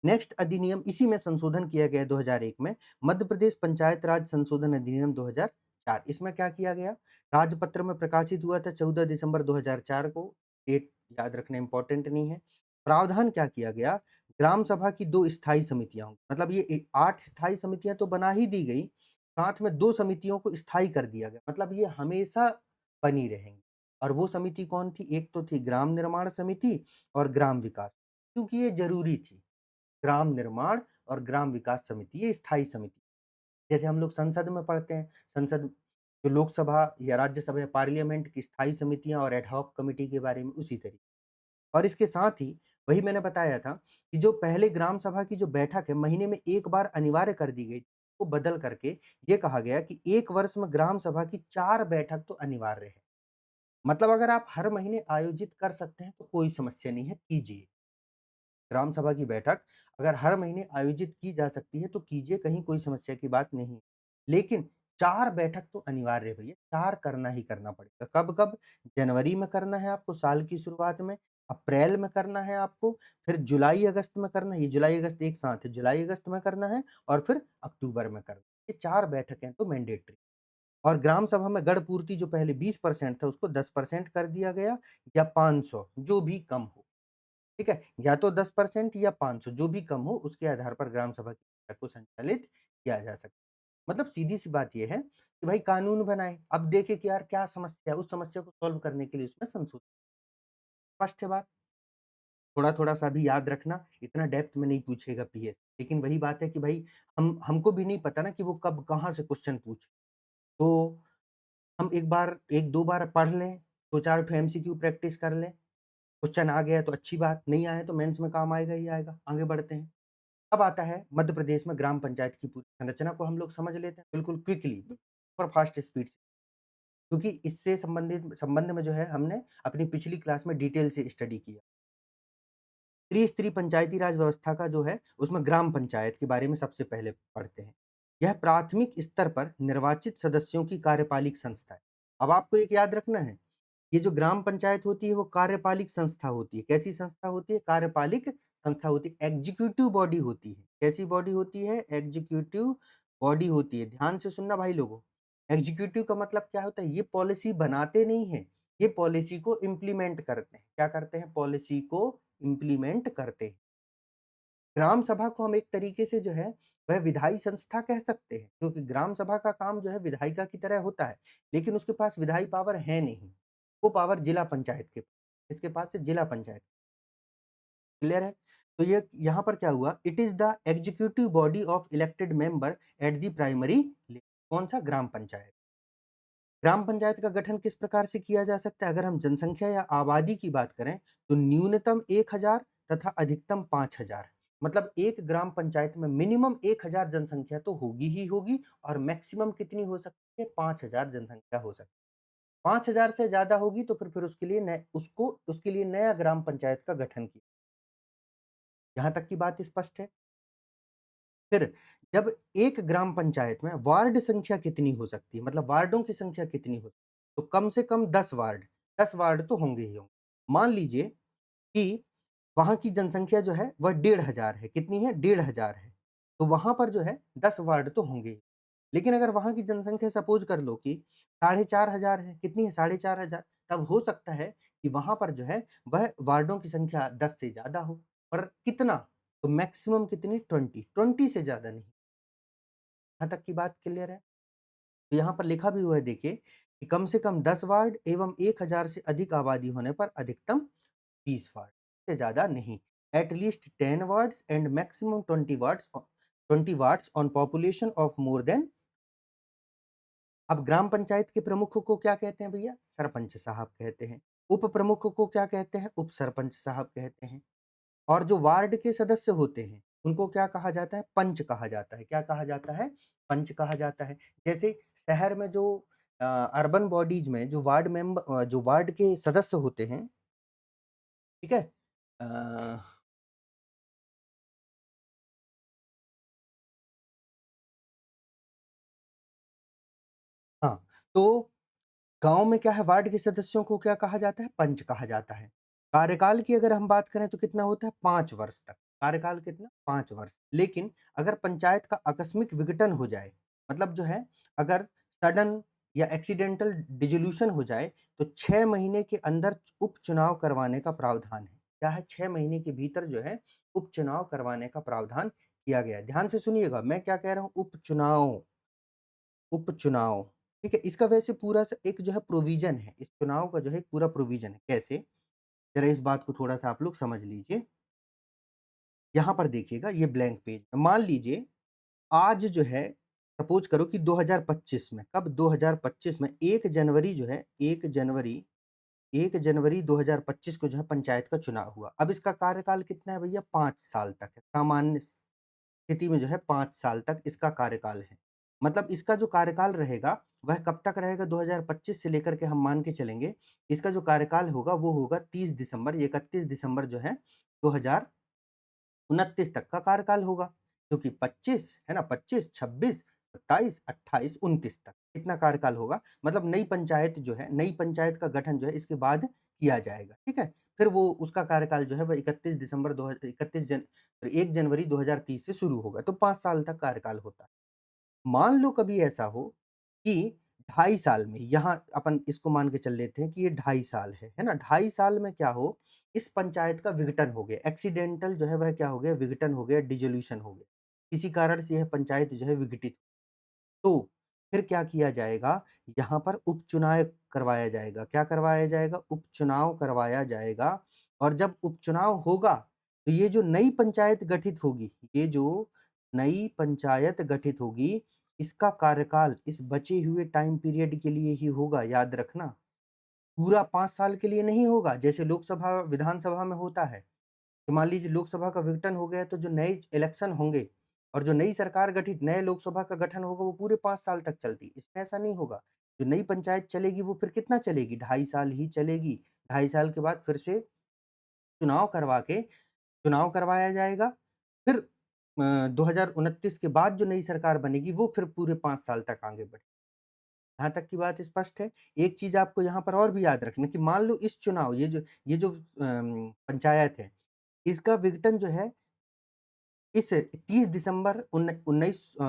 A: नेक्स्ट अधिनियम, इसी में संशोधन किया गया 2001 में, मध्य प्रदेश पंचायत राज संशोधन अधिनियम 2004। इसमें क्या किया गया? राजपत्र में प्रकाशित हुआ था 14 दिसंबर 2004 को। डेट याद रखना इम्पोर्टेंट नहीं है। प्रावधान क्या किया गया? ग्राम सभा की 2 स्थायी समितियाँ होंगी। मतलब ये 8 स्थायी समितियाँ तो बना ही दी गई, साथ में 2 समितियों को स्थायी कर दिया गया, मतलब ये हमेशा बनी रहेंगी। और वो समिति कौन थी? एक तो थी ग्राम निर्माण समिति और ग्राम विकास, क्योंकि ये ज़रूरी थी। ग्राम निर्माण और ग्राम विकास समिति, ये स्थायी समिति। जैसे हम लोग संसद में पढ़ते हैं, संसद जो लोकसभा या राज्यसभा या पार्लियामेंट की स्थायी समितियाँ और एड हॉक कमिटी के बारे में उसी तरीके। और इसके साथ ही वही मैंने बताया था कि जो पहले ग्राम सभा की जो बैठक है, महीने में 1 बार अनिवार्य कर दी गई, को बदल करके ये कहा गया कि 1 वर्ष में ग्राम सभा की 4 बैठक तो अनिवार्य है। मतलब अगर आप हर महीने आयोजित कर सकते हैं तो कोई समस्या नहीं है, कीजिए। ग्राम सभा की बैठक अगर हर महीने आयोजित की जा सकती है तो कीजिए, कहीं कोई समस्या की बात नहीं है। लेकिन 4 बैठक तो अनिवार्य है भैया, 4 करना ही करना पड़ेगा। कब-कब? जनवरी में करना है आपको साल की शुरुआत में, अप्रैल में करना है आपको, फिर जुलाई-अगस्त में करना है, ये जुलाई-अगस्त एक साथ है, जुलाई-अगस्त में करना है और फिर अक्टूबर में करना है। ये 4 बैठकें तो मैंडेटरी। और ग्राम सभा में गढ़ पूर्ति जो पहले 20% था उसको 10% कर दिया गया, या 500 जो भी कम हो। ठीक है? या तो 10% या 500 जो भी कम हो उसके आधार पर ग्राम सभा की बैठक को संचालित किया जा सकता है। मतलब सीधी-सी बात ये है कि भाई कानून बनाए, अब देखें कि यार क्या समस्या है, उस समस्या को सॉल्व करने के लिए उसमें संशोधन। स्पष्ट है बात? थोड़ा-थोड़ा सा भी याद रखना, इतना डेप्थ में नहीं पूछेगा पीएस। लेकिन वही बात है कि भाई हमको भी नहीं पता ना कि वो कब कहाँ से क्वेश्चन पूछे। तो हम एक बार 1-2 बार पढ़ लें, 2-4 ठो एमसीक्यू प्रैक्टिस कर लें, क्वेश्चन आ गया तो अच्छी बात, नहीं आया तो मेंस में काम आएगा ही आएगा। आगे बढ़ते हैं। अब आता है मध्य प्रदेश में ग्राम पंचायत की पूरी संरचना को हम लोग समझ लेते हैं बिल्कुल क्विकली, सुपर फास्ट स्पीड से, क्योंकि इससे संबंधित संबंध में जो है हमने अपनी पिछली क्लास में डिटेल से स्टडी किया। त्रिस्तरीय पंचायती राज व्यवस्था का जो है उसमें ग्राम पंचायत के बारे में सबसे पहले पढ़ते हैं। यह प्राथमिक स्तर पर निर्वाचित सदस्यों की कार्यपालिक संस्था है। अब आपको एक याद रखना है, ये जो ग्राम पंचायत होती है वो कार्यपालिक संस्था होती है। कैसी संस्था होती है? कार्यपालिक संस्था होती है, एग्जीक्यूटिव बॉडी होती है। कैसी बॉडी होती है? एग्जीक्यूटिव बॉडी होती है। ध्यान से सुनना भाई लोगों। एग्जीक्यूटिव का मतलब क्या होता है? ये पॉलिसी बनाते नहीं हैं, ये पॉलिसी को इम्प्लीमेंट करते हैं। क्या करते हैं? पॉलिसी को इम्प्लीमेंट करते हैं। ग्राम सभा को हम एक तरीके से जो है वह विधायी संस्था कह सकते हैं, क्योंकि ग्राम सभा का काम जो है विधायिका की तरह होता है, लेकिन उसके पास विधायी पावर है नहीं। वो पावर जिला पंचायत के, इसके पास है जिला पंचायत। क्लियर है? तो ये यहाँ पर क्या हुआ? It is the executive body of elected member at the primary level. कौन-सा? ग्राम पंचायत। ग्राम पंचायत का गठन किस प्रकार से किया जा सकता है? अगर हम जनसंख्या या आबादी की बात करें, तो न्यूनतम 1000 तथा अधिकतम 5000। मतलब एक ग्राम पंचायत में मिनिमम 1000 जनसंख्या तो होगी ही होगी, और मैक्सिमम कितनी हो सकती है? 5000 जनसंख्या हो सकती है। 5000 से ज़्यादा होगी तो फिर उसके लिए उसके लिए नया ग्राम पंचायत का गठन किया। यहाँ तक की बात स्पष्ट है? फिर जब एक ग्राम पंचायत में वार्ड संख्या कितनी हो सकती है, मतलब वार्डों की संख्या कितनी हो, तो कम से कम 10 वार्ड, 10 वार्ड तो होंगे ही होंगे। मान लीजिए कि वहाँ की जनसंख्या जो है वह 1500 है, कितनी है? 1500 है। तो वहाँ पर जो है 10 वार्ड तो होंगे ही। लेकिन अगर वहाँ की जनसंख्या सपोज़ कर लो कि 4500 है, कितनी है? 4500, तब हो सकता है कि वहाँ पर जो है वह वार्डों की संख्या 10 से ज़्यादा हो। पर कितना? तो मैक्सिमम कितनी? 20, 20 से ज़्यादा नहीं। यहाँ तक की बात क्लियर है? तो यहाँ पर लिखा भी हुआ है देखिए कि कम से कम 10 वार्ड एवं 1000 से अधिक आबादी होने पर अधिकतम 20 वार्ड, से ज़्यादा नहीं। At least 10 wards and maximum 20 wards on population of more than. अब ग्राम पंचायत के प्रमुख को क्या कहते हैं भैया? सरपंच साहब कहते हैं। उप प्रमुख को क्या कहते हैं? उप सरपंच साहब कहते हैं। और जो वार्ड के सदस्य होते हैं, उनको क्या कहा जाता है? पंच कहा जाता है। क्या कहा जाता है? पंच कहा जाता है। जैसे शहर में जो अर्बन बॉडीज़ में जो वार्ड के सदस्य होते हैं, ठीक है? अ, हाँ, तो गाँव में क्या है, वार्ड के सदस्यों को क्या कहा जाता है? पंच कहा जाता है। कार्यकाल की अगर हम बात करें तो कितना होता है? 5 वर्ष तक। कार्यकाल कितना? 5 वर्ष। लेकिन अगर पंचायत का आकस्मिक विघटन हो जाए, मतलब जो है अगर सडन या एक्सीडेंटल डिसोल्यूशन हो जाए, तो 6 महीने के अंदर उपचुनाव करवाने का प्रावधान है। क्या है? 6 महीने के भीतर जो है उपचुनाव करवाने का प्रावधान किया गया है। ध्यान से सुनिएगा, मैं क्या कह रहा हूँ? उपचुनाव। उपचुनाव, ठीक है? इसका वैसे पूरा सा एक जो है प्रोविज़न है, इस चुनाव का जो है एक पूरा प्रोविज़न है। कैसे? ज़रा इस बात को थोड़ा-सा आप लोग समझ लीजिए। यहाँ पर देखिएगा ये ब्लैंक पेज मान लीजिए आज जो है सपोज़ करो कि 2025 में कब 2025 में 1 जनवरी जो है 1 जनवरी 2025 को जो है पंचायत का चुनाव हुआ। अब इसका कार्यकाल कितना है भैया 5 साल तक है। सामान्य स्थिति में जो है 5 साल तक इसका कार्यकाल है। मतलब इसका जो कार्यकाल रहेगा वह कब तक रहेगा 2025 से लेकर के हम मान के चलेंगे, इसका जो कार्यकाल होगा वो होगा 30 दिसंबर 31 दिसंबर जो है 2029 तक का कार्यकाल होगा। क्योंकि 25 है ना 25, 26, 27, 28, 29 तक इतना कार्यकाल होगा। मतलब नई पंचायत जो है, नई पंचायत का गठन जो है इसके बाद किया जाएगा, ठीक है? फिर वो उसका कार्यकाल जो है वह 31 दिसंबर दो ह 31 जन 1 जनवरी 2030 से शुरू होगा, तो 5 साल तक कार्यकाल होता है। मान लो कभी ऐसा हो कि 2.5 साल में यहाँ अपन इसको मान के चल लेते हैं कि ये 2.5 साल है ना? 2.5 साल में क्या हो, इस पंचायत का विघटन हो गया, एक्सीडेंटल जो है वह क्या हो गया, विघटन हो गया, डिसोल्यूशन हो गया। किसी कारण से यह पंचायत जो है विघटित तो फिर क्या किया जाएगा, यहाँ पर उपचुनाव करवाया जाएगा। क्या करवाया जाएगा? उपचुनाव करवाया जाएगा और जब उपचुनाव होगा, तो ये जो नई पंचायत गठित होगी, ये जो नई पंचायत गठित होगी, इसका कार्यकाल इस बचे हुए टाइम पीरियड के लिए ही होगा, याद रखना। पूरा 5 साल के लिए नहीं होगा, जैसे लोकसभा, विधानसभा में होता है। तो मान लीजिए लोकसभा का विघटन हो गया तो जो नए इलेक्शन होंगे और जो नई सरकार गठित नए लोकसभा का गठन होगा वो पूरे 5 साल तक चलती। इसमें ऐसा नहीं होगा। जो नई पंचायत चलेगी वो फिर कितना चलेगी? 2.5 साल ही चलेगी। 2.5 साल के बाद फिर से चुनाव करवा के चुनाव करवाया जाएगा। फिर 2029 के बाद जो नई सरकार बनेगी वो फिर पूरे 5 साल तक आगे बढ़ेगी। यहाँ तक की बात स्पष्ट है। एक चीज़ आपको यहाँ पर और भी याद रखना कि मान लो इस चुनाव ये जो पंचायत है, इसका विघटन जो है इस 30 दिसंबर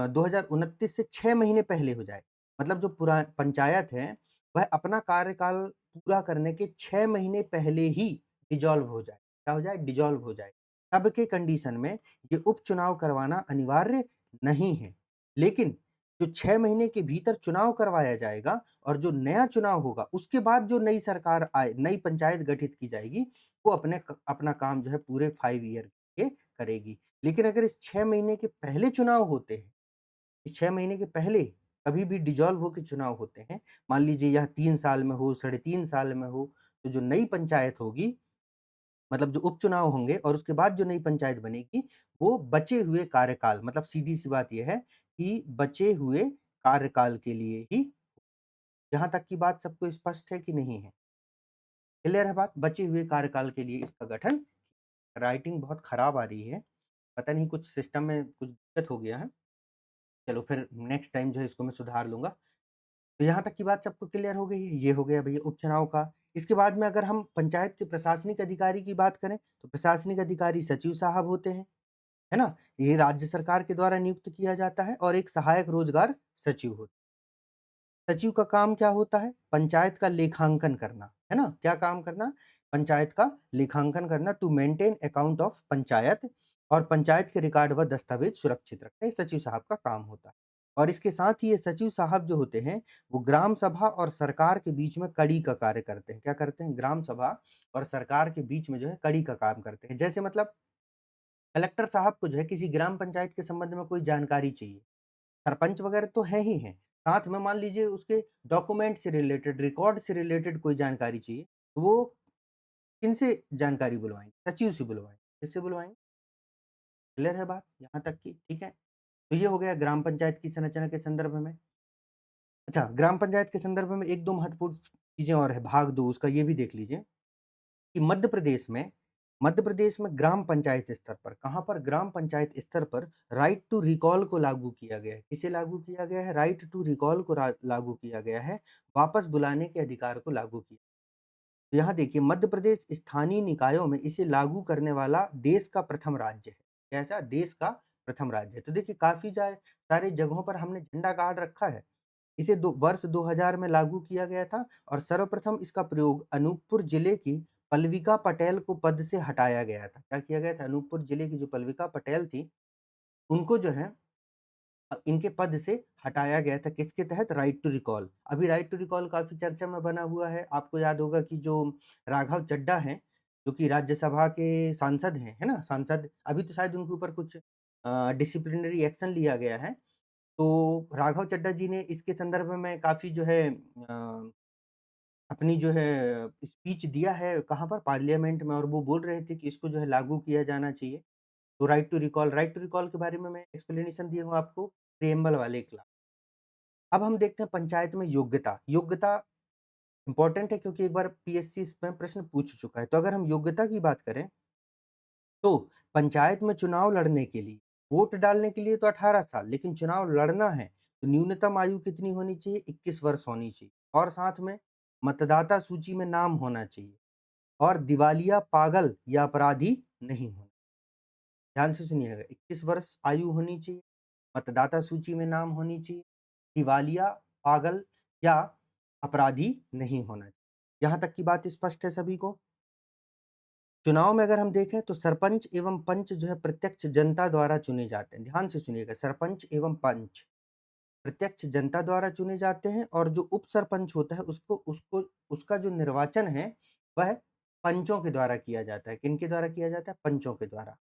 A: 2029 से 6 महीने पहले हो जाए। मतलब जो पुरा पंचायत है, वह अपना कार्यकाल पूरा करने के 6 महीने पहले ही डिसॉल्व हो जाए। क्या हो जाए? डिसॉल्व हो जाए। तब के कंडीशन में ये उपचुनाव करवाना अनिवार्य नहीं है। लेकिन जो 6 महीने के भीतर चुनाव करवाया जाएगा और जो नया चुनाव होगा, उसके बाद जो नई सरकार आए, नई पंचायत गठित की जाएगी, वो अपना काम जो है पूरे 5 ईयर के करेगी। लेकिन अगर इस 6 महीने के पहले चुनाव होते हैं, इस 6 महीने के पहले कभी भी डिसॉल्व होके चुनाव होते हैं, मान लीजिए यह 3 साल में हो, साढ़े 3 साल में हो, तो जो नई पंचायत होगी मतलब जो उपचुनाव होंगे और उसके बाद जो नई पंचायत बनेगी, वो बचे हुए कार्यकाल मतलब सीधी-सी बात ये है कि बचे हुए कार्यकाल के लिए ही यहाँ तक की बात सबको स्पष्ट है कि नहीं है? क्लियर है बात? बचे हुए कार्यकाल के लिए इसका गठन राइटिंग बहुत खराब आ रही है, पता नहीं कुछ सिस्टम में कुछ दिक्कत हो गया है। चलो फिर नेक्स्ट टाइम जो है इसको मैं सुधार लूँगा। तो यहाँ तक की बात सबको क्लियर हो गई है? ये हो गया भैया उपचुनाव का। इसके बाद में अगर हम पंचायत के प्रशासनिक अधिकारी की बात करें, तो प्रशासनिक अधिकारी सचिव साहब होते हैं, है ना? ये राज्य सरकार के द्वारा नियुक्त किया जाता है और एक सहायक रोजगार सचिव होता है। सचिव का काम क्या होता है? पंचायत का लेखांकन करना, है ना? क्या काम करना? पंचायत का लेखांकन करना to maintain account of panchayat और पंचायत के रिकॉर्ड व दस्तावेज सुरक्षित रखना, ये सचिव साहब का काम होता है। और इसके साथ ही ये सचिव साहब जो होते हैं, वो ग्राम सभा और सरकार के बीच में कड़ी का कार्य करते हैं। क्या करते हैं? ग्राम सभा और सरकार के बीच में जो है कड़ी का काम करते हैं। जैसे मतलब कलेक्टर साहब को जो है किसी ग्राम पंचायत के संबंध में कोई जानकारी चाहिए। सरपंच वगैरह तो हैं ही हैं। साथ में मान लीजिए उसके डॉक्यूमेंट से रिलेटेड, रिकॉर्ड से रिलेटेड कोई जानकारी चाहिए, तो वो किनसे जानकारी बुलवाएँगे? सचिव से बुलवाएँगे। किससे बुलवाएँगे? क्लियर है बात यहाँ तक की? ठीक है। तो ये हो गया ग्राम पंचायत की संरचना के संदर्भ में। अच्छा, ग्राम पंचायत के संदर्भ में 1-2 महत्वपूर्ण चीज़ें और है, भाग 2 उसका ये भी देख लीजिए कि मध्य प्रदेश में ग्राम पंचायत स्तर पर, कहाँ पर? ग्राम पंचायत स्तर पर राइट टू रिकॉल को लागू किया गया है। किसे लागू किया गया है? राइट टू रिकॉल को लागू किया गया है, वापस बुलाने के अधिकार को लागू किया। तो यहाँ देखिए मध्य प्रदेश स्थानीय निकायों में इसे लागू करने वाला देश का प्रथम राज्य है। कैसा? देश का प्रथम राज्य है। तो देखिए काफ़ी सारे जगहों पर हमने झंडा गाड़ रखा है। इसे वर्ष 2000 में लागू किया गया था और सर्वप्रथम इसका प्रयोग अनूपपुर जिले की पल्विका पटेल को पद से हटाया गया था। क्या किया गया था? अनूपपुर जिले की जो पल्विका पटेल थी, उनको जो है इनके पद से हटाया गया था किसके तहत? Right to recall. अभी राइट टू रिकॉल काफ़ी चर्चा में बना हुआ है। आपको याद होगा कि जो राघव चड्ढा हैं, जो कि राज्यसभा के सांसद हैं, है ना? सांसद अभी तो शायद उनके ऊपर कुछ डिसिप्लिनरी एक्शन लिया गया है। तो राघव चड्ढा जी ने इसके संदर्भ में काफ़ी जो है अपनी जो है स्पीच दिया है, कहाँ पर? पार्लियामेंट में, और वो बोल रहे थे कि इसको जो है लागू किया जाना चाहिए। तो राइट टू रिकॉल के बारे में मैं एक्सप्लेनेशन दिया हूँ आपको प्रिएम्बल वाले क्लास। अब हम देखते हैं पंचायत में योग्यता। योग्यता इम्पोर्टेंट है क्योंकि एक बार पीएससी इसमें प्रश्न पूछ चुका है। तो अगर हम योग्यता की बात करें, तो पंचायत में चुनाव लड़ने के लिए, वोट डालने के लिए तो 18 साल, लेकिन चुनाव लड़ना है, तो न्यूनतम आयु कितनी होनी चाहिए? 21 वर्ष होनी चाहिए, और साथ में मतदाता सूची में नाम होना चाहिए, और दिवालिया, पागल या अपराधी नहीं होना। ध्यान से सुनिएगा, 21 वर्ष आयु होनी चाहिए, मतदाता सूची में नाम होनी चाहिए, दिवालिया, पागल या अपराधी नहीं होना चाहिए। यहाँ तक की बात स्पष्ट है सभी को? चुनाव में अगर हम देखें तो सरपंच एवं पंच जो है प्रत्यक्ष जनता द्वारा चुने जाते हैं। ध्यान से सुनिएगा, सरपंच एवं पंच प्रत्यक्ष जनता द्वारा चुने जाते हैं, और जो उप सरपंच होता है उसको उसको उसका जो निर्वाचन है वह पंचों के द्वारा किया जाता है। किनके द्वारा किया जाता है? पंचों के द्वारा।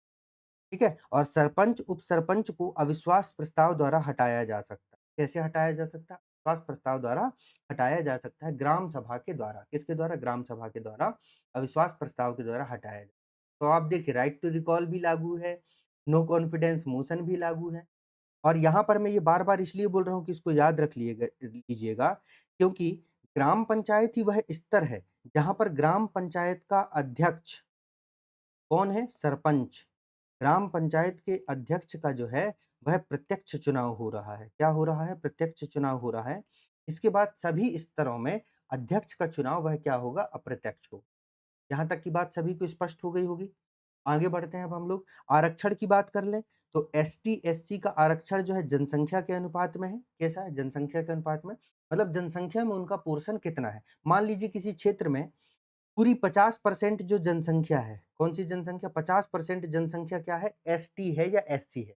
A: ठीक है? और सरपंच, उप-सरपंच को अविश्वास प्रस्ताव द्वारा हटाया जा सकता है। कैसे हटाया जा सकता है? अविश्वास प्रस्ताव द्वारा हटाया जा सकता है, ग्राम सभा के द्वारा। किसके द्वारा? ग्राम सभा के द्वारा, अविश्वास प्रस्ताव के द्वारा हटाया जा। तो आप देखिए, राइट टू रिकॉल भी लागू है, नो कॉन्फिडेंस मोशन भी लागू है। और यहाँ पर मैं ये बार-बार इसलिए बोल रहा हूँ कि इसको याद रख लीजिएगा, क्योंकि ग्राम पंचायत ही वह स्तर है, जहाँ पर ग्राम पंचायत का अध्यक्ष कौन है? सरपंच। ग्राम पंचायत के अध्यक्ष का जो है वह प्रत्यक्ष चुनाव हो रहा है। क्या हो रहा है? प्रत्यक्ष चुनाव हो रहा है। इसके बाद सभी स्तरों में अध्यक्ष का चुनाव वह क्या होगा? अप्रत्यक्ष होगा। यहाँ तक की बात सभी को स्पष्ट हो गई होगी। आगे बढ़ते हैं अब हम लोग। आरक्षण की बात कर लें, तो एसटी, एससी का आरक्षण जो है जनसंख्या के अनुपात में है। कैसा है? जनसंख्या के अनुपात में। मतलब जनसंख्या में उनका पोर्शन कितना है? मान लीजिए किसी क्षेत्र में पूरी 50% जो जनसंख्या है, कौन-सी जनसंख्या? 50% जनसंख्या क्या है? एसटी है या एससी है।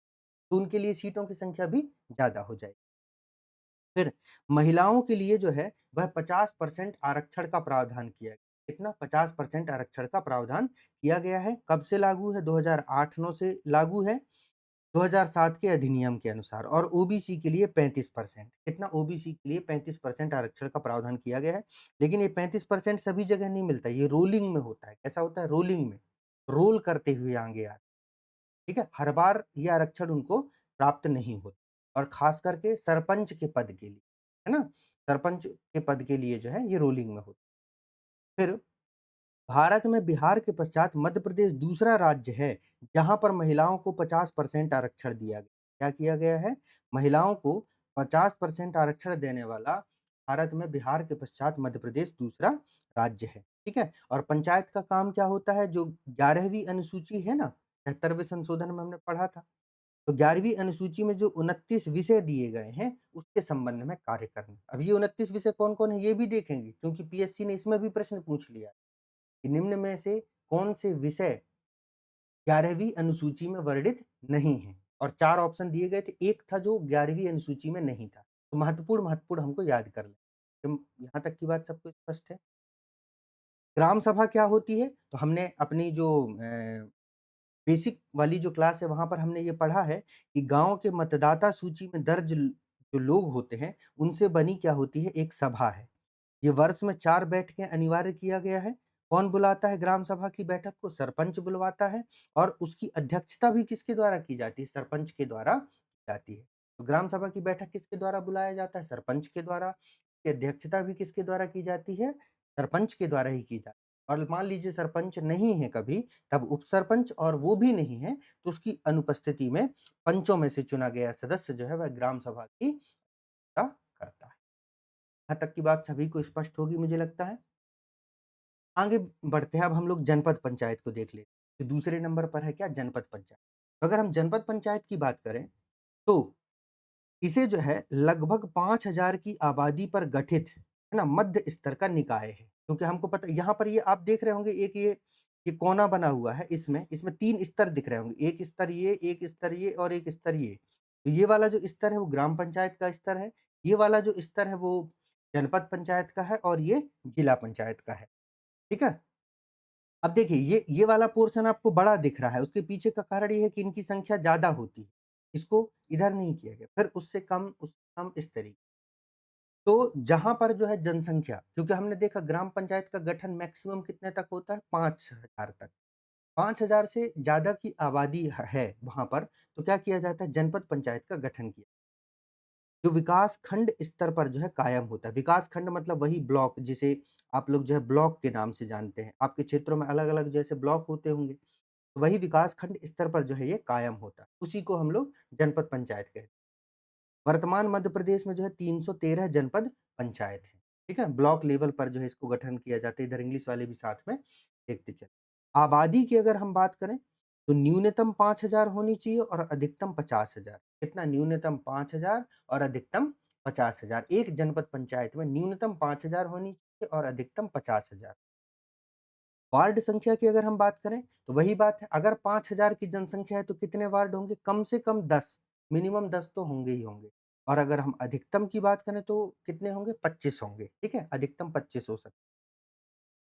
A: तो उनके लिए सीटों की संख्या भी ज़्यादा हो जाएगी। फिर महिलाओं के लिए जो है वह 50% आरक्षण का प्रावधान किया गया। कितना? 50% आरक्षण का प्रावधान किया गया है। कब से लागू है? 2008-9 से लागू है, 2007 के अधिनियम के अनुसार। और ओबीसी के लिए 35%। कितना? ओबीसी के लिए 35% आरक्षण का प्रावधान किया गया है। लेकिन ये 35% सभी जगह नहीं मिलता, ये रोलिंग में होता है। कैसा होता है? रोलिंग में। रोल करते हुए आगे आता है। ठीक है? हर बार ये आरक्षण उनको प्राप्त नहीं होता, और खास करके सरपंच के पद के लिए, है ना? सरपंच के पद के लिए जो है ये रोलिंग में होता है। फिर भारत में बिहार के पश्चात मध्य प्रदेश दूसरा राज्य है जहां पर महिलाओं को 50% आरक्षण दिया गया। क्या किया गया है? महिलाओं को 50% आरक्षण देने वाला भारत में बिहार के पश्चात मध्य प्रदेश दूसरा राज्य है। ठीक है? और पंचायत का काम क्या होता है? जो 11वीं अनुसूची है ना, 73वें संशोधन में हमने पढ़ा था, तो 11वीं अनुसूची में जो 29 विषय दिए गए हैं, उसके संबंध में कार्य करना। अब ये 29 विषय कौन-कौन है, ये भी देखेंगे, क्योंकि पीएससी ने इसमें भी प्रश्न पूछ लिया है कि निम्न में से कौन से विषय 11वीं अनुसूची में वर्णित नहीं हैं, और 4 ऑप्शन दिए गए थे, एक था जो 11वीं अनुसूची में नहीं था। तो महत्वपूर्ण हमको याद कर लें। यहाँ तक की बात सबको स्पष्ट है? ग्राम सभा क्या होती है? तो हमने अपनी जो बेसिक वाली जो क्लास है वहाँ पर हमने ये पढ़ा है कि गाँव के मतदाता सूची में दर्ज जो लोग होते हैं, उनसे बनी क्या होती है? एक सभा है। ये वर्ष में 4 बैठकें अनिवार्य किया गया है। कौन बुलाता है ग्राम सभा की बैठक को? सरपंच बुलवाता है, और उसकी अध्यक्षता भी किसके द्वारा की जाती है? सरपंच के द्वारा की जाती है। तो ग्राम सभा की बैठक किसके द्वारा बुलाया जाता है? सरपंच के द्वारा। की अध्यक्षता भी किसके द्वारा की जाती है? सरपंच के द्वारा ही की जाती है। और मान लीजिए सरपंच नहीं है कभी, तब उपसरपंच, और वो भी नहीं है, तो उसकी अनुपस्थिति में पंचों में से चुना गया सदस्य जो है वह ग्राम सभा की अध्यक्षता करता है। यहाँ तक की बात सभी को स्पष्ट होगी मुझे लगता है। आगे बढ़ते हैं, अब हम लोग जनपद पंचायत को देख लेते हैं। तो दूसरे नंबर पर है क्या? जनपद पंचायत। तो अगर हम जनपद पंचायत की बात करें, तो इसे जो है लगभग 5000 की आबादी पर गठित, है ना, मध्य स्तर का निकाय है। क्योंकि हमको पता, यहाँ पर ये आप देख रहे होंगे, एक ये कोना बना हुआ है, इसमें 3 स्तर दिख रहे होंगे। एक स्तर ये, एक स्तर ये और एक स्तर ये। तो ये वाला जो स्तर है वो ग्राम पंचायत का स्तर है, ये वाला जो स्तर है वो जनपद पंचायत का है और ये जिला पंचायत का है, ठीक है? अब देखिए ये वाला पोर्शन आपको बड़ा दिख रहा है, उसके पीछे का कारण ये है कि इनकी संख्या ज़्यादा होती है, इसको इधर नहीं किया गया, फिर उससे कम इस तरीके। तो जहाँ पर जो है जनसंख्या, क्योंकि हमने देखा ग्राम पंचायत का गठन मैक्सिमम कितने तक होता है 5,000 तक। 5,000 से ज़्यादा की आबादी है वहाँ पर, तो क्या किया जाता है जनपद पंचायत का गठन किया। जो विकास खंड स्तर पर जो है कायम होता है। विकास खंड मतलब वही ब्लॉक जिसे आप लोग जो है ब्लॉक के नाम से जानते हैं। आपके क्षेत्रों में अलग-अलग जैसे ब्लॉक होते होंगे, वही विकास खंड स्तर पर जो है ये कायम होता है। उसी को हम लोग जनपद पंचायत कहते हैं। वर्तमान मध्य प्रदेश में जो है 313 जनपद पंचायत हैं, ठीक है? ब्लॉक लेवल पर जो है इसको गठन किया जाता है, इधर इंग्लिश वाले भी साथ में देखते चलें। आबादी की अगर हम बात करें, तो न्यूनतम 5,000 होनी चाहिए और अधिकतम 50,000। कितना? न्यूनतम 5,000 और अधिकतम 50,000। एक जनपद पंचायत में न्यूनतम 5,000 होनी चाहिए और अधिकतम 50,000। वार्ड संख्या की अगर हम बात करें, तो वही बात है, अगर 5,000 की जनसंख्या है तो कितने वार्ड होंगे? कम से कम 10, मिनिमम 10 तो होंगे ही होंगे। और अगर हम अधिकतम की बात करें तो कितने होंगे? 25 होंगे, ठीक है? अधिकतम 25 हो सकते हैं।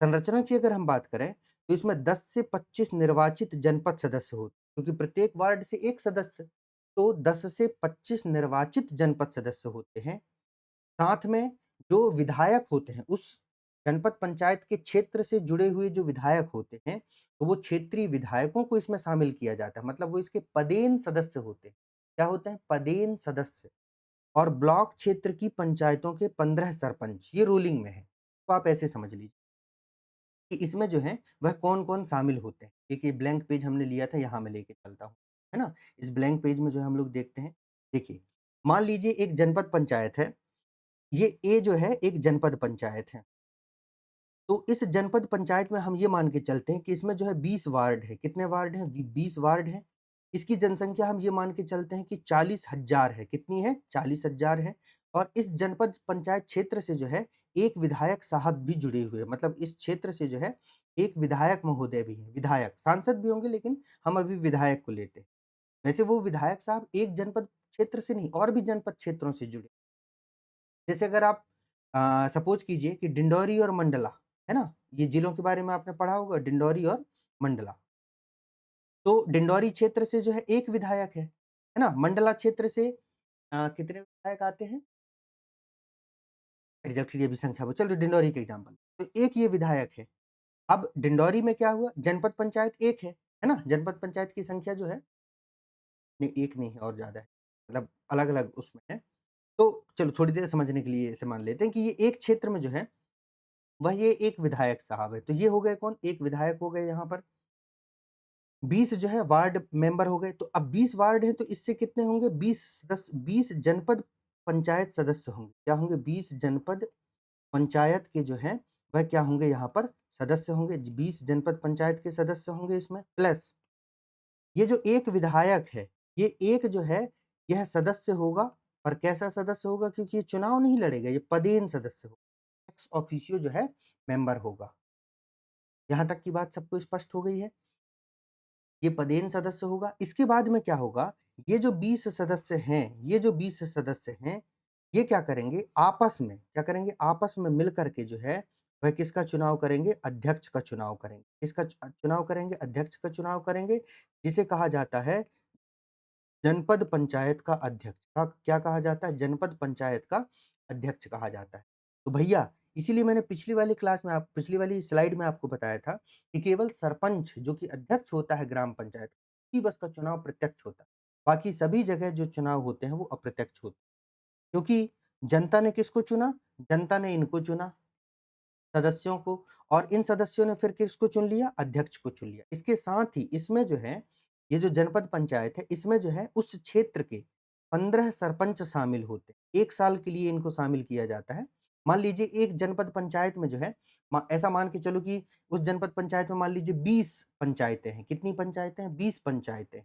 A: संरचना की अगर हम बात करें, तो इसमें 10 से 25 निर्वाचित जनपद सदस्य होते हैं, क्योंकि प्रत्येक वार्ड से 1 सदस्य, तो 10 से 25 निर्वाचित जनपद सदस्य होते हैं। साथ में जो विधायक होते हैं, उस जनपद पंचायत के क्षेत्र से जुड़े हुए जो विधायक होते हैं, तो वो क्षेत्रीय विधायकों को इसमें शामिल किया जाता है। मतलब वो इसके पदेन सदस्य होते हैं। क्या होते हैं? पदेन सदस्य। और ब्लॉक क्षेत्र की पंचायतों के 15 सरपंच, ये रूलिंग में है। तो आप ऐसे समझ लीजिए कि इसमें जो है वह कौन-कौन शामिल होते हैं। एक ये ब्लैंक पेज हमने लिया था, यहाँ मैं लेके चलता हूँ, है ना? इस ब्लैंक पेज में जो है हम लोग देखते हैं, देखिए, मान लीजिए एक जनपद पंचायत है, ये जो है एक जनपद पंचायत है। तो इस जनपद पंचायत में हम ये मान के चलते हैं कि इसमें जो है 20 वार्ड है। कितने वार्ड हैं? 20 वार्ड हैं। इसकी जनसंख्या हम ये मान के चलते हैं कि 40,000 है। कितनी है? 40,000 है। और इस जनपद पंचायत क्षेत्र से जो है एक विधायक साहब भी जुड़े हुए हैं। मतलब इस क्षेत्र से जो है एक विधायक महोदय भी हैं। विधायक, सांसद भी होंगे लेकिन हम अभी विधायक को लेते हैं। वैसे वो विधायक साहब एक जनपद क्षेत्र से नहीं, और भी जनपद क्षेत्रों से जुड़े। जैसे अगर आप सपोज़ कीजिए कि डिंडौरी और मंडला, है ना? ये जिलों के बारे में आपने पढ़ा होगा, डिंडौरी और मंडला। तो डिंडौरी क्षेत्र से जो है 1 विधायक है ना? मंडला क्षेत्र से कितने विधायक आते हैं? एग्ज़ैक्टली अभी संख्या वो चलो डिंडौरी का एग्ज़ाम्पल। तो 1 ये विधायक है। अब डिंडौरी में क्या हुआ? जनपद पंचायत 1 है ना? जनपद पंचायत की संख्या जो है नहीं 1 नहीं है और ज़्यादा है। मतलब अलग-अलग उसमें है। तो चलो थोड़ी देर समझने के लिए इसे मान लेते हैं कि ये एक क्षेत्र में जो है वह ये एक विधायक साहब है। तो ये हो गए कौन? एक विधायक हो गए यहाँ पर। 20 जो है वार्ड मेंबर हो गए। तो अब 20 वार्ड हैं तो इससे कितने होंगे? 20 जनपद पंचायत सदस्य होंगे। क्या होंगे? 20 जनपद पंचायत के जो हैं वह क्या होंगे यहाँ पर? सदस्य होंगे। 20 जनपद पंचायत के सदस्य होंगे इसमें प्लस ये जो एक विधायक है, ये एक जो है यह सदस्य होगा। और कैसा सदस्य होगा? क्योंकि ये चुनाव नहीं लड़ेगा, ये पदेन सदस्य होगा। एक्स ऑफिशियो जो है मेंबर होगा। यहाँ तक की बात सबको स्पष्ट हो गई है? ये पदेन सदस्य होगा। इसके बाद में क्या होगा? ये जो 20 सदस्य हैं, ये जो 20 सदस्य हैं, ये क्या करेंगे? आपस में क्या करेंगे? आपस में मिल कर के जो है, वह किसका चुनाव करेंगे? अध्यक्ष का चुनाव करेंगे। किसका चुनाव करेंगे? अध्यक्ष का चुनाव करेंगे, जिसे कहा जाता है जनपद पंचायत का अध्यक्ष। क्या कहा जाता है? जनपद पंचायत का अध्यक्ष कहा जाता है। तो भैया इसीलिए मैंने पिछली वाली स्लाइड में आपको बताया था कि केवल सरपंच जो कि अध्यक्ष होता है ग्राम पंचायत, ही बस का चुनाव प्रत्यक्ष होता है। बाकी सभी जगह जो चुनाव होते हैं वो अप्रत्यक्ष होते हैं। क्योंकि जनता ने किसको चुना? जनता ने इनको चुना, सदस्यों को। और इन सदस्यों ने फिर किसको चुन लिया? अध्यक्ष को चुन लिया। इसके साथ ही इसमें जो है, ये जो जनपद पंचायत है, इसमें जो है उस क्षेत्र के 15 सरपंच शामिल होते हैं। 1 साल के लिए इनको शामिल किया जाता है। मान लीजिए एक जनपद पंचायत में जो है ऐसा मान के चलो कि उस जनपद पंचायत में मान लीजिए 20 पंचायतें हैं। कितनी पंचायतें हैं? 20 पंचायतें।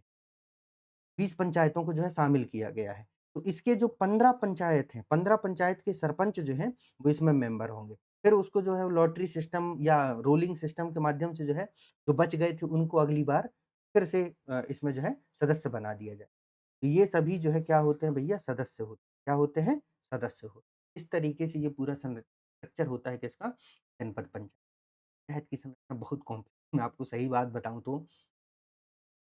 A: 20 पंचायतों को जो है शामिल किया गया है। तो इसके जो 15 पंचायत हैं, 15 पंचायत के सरपंच जो हैं, वो इसमें मेंबर होंगे। फिर उसको जो है लॉटरी सिस्टम या रोलिंग सिस्टम के माध्यम से जो है, जो बच गए थे उनको अगली बार फिर से इसमें जो है सदस्य बना दिया जाए। तो ये सभी जो है क्या होते हैं भैया, सदस्य होते हैं। क्या होते हैं? सदस्य होते हैं। इस तरीके से ये पूरा स्ट्रक्चर होता है किसका? जनपद पंचायत की संरचना बहुत कॉम्प्लेक्स, मैं आपको सही बात बताऊँ तो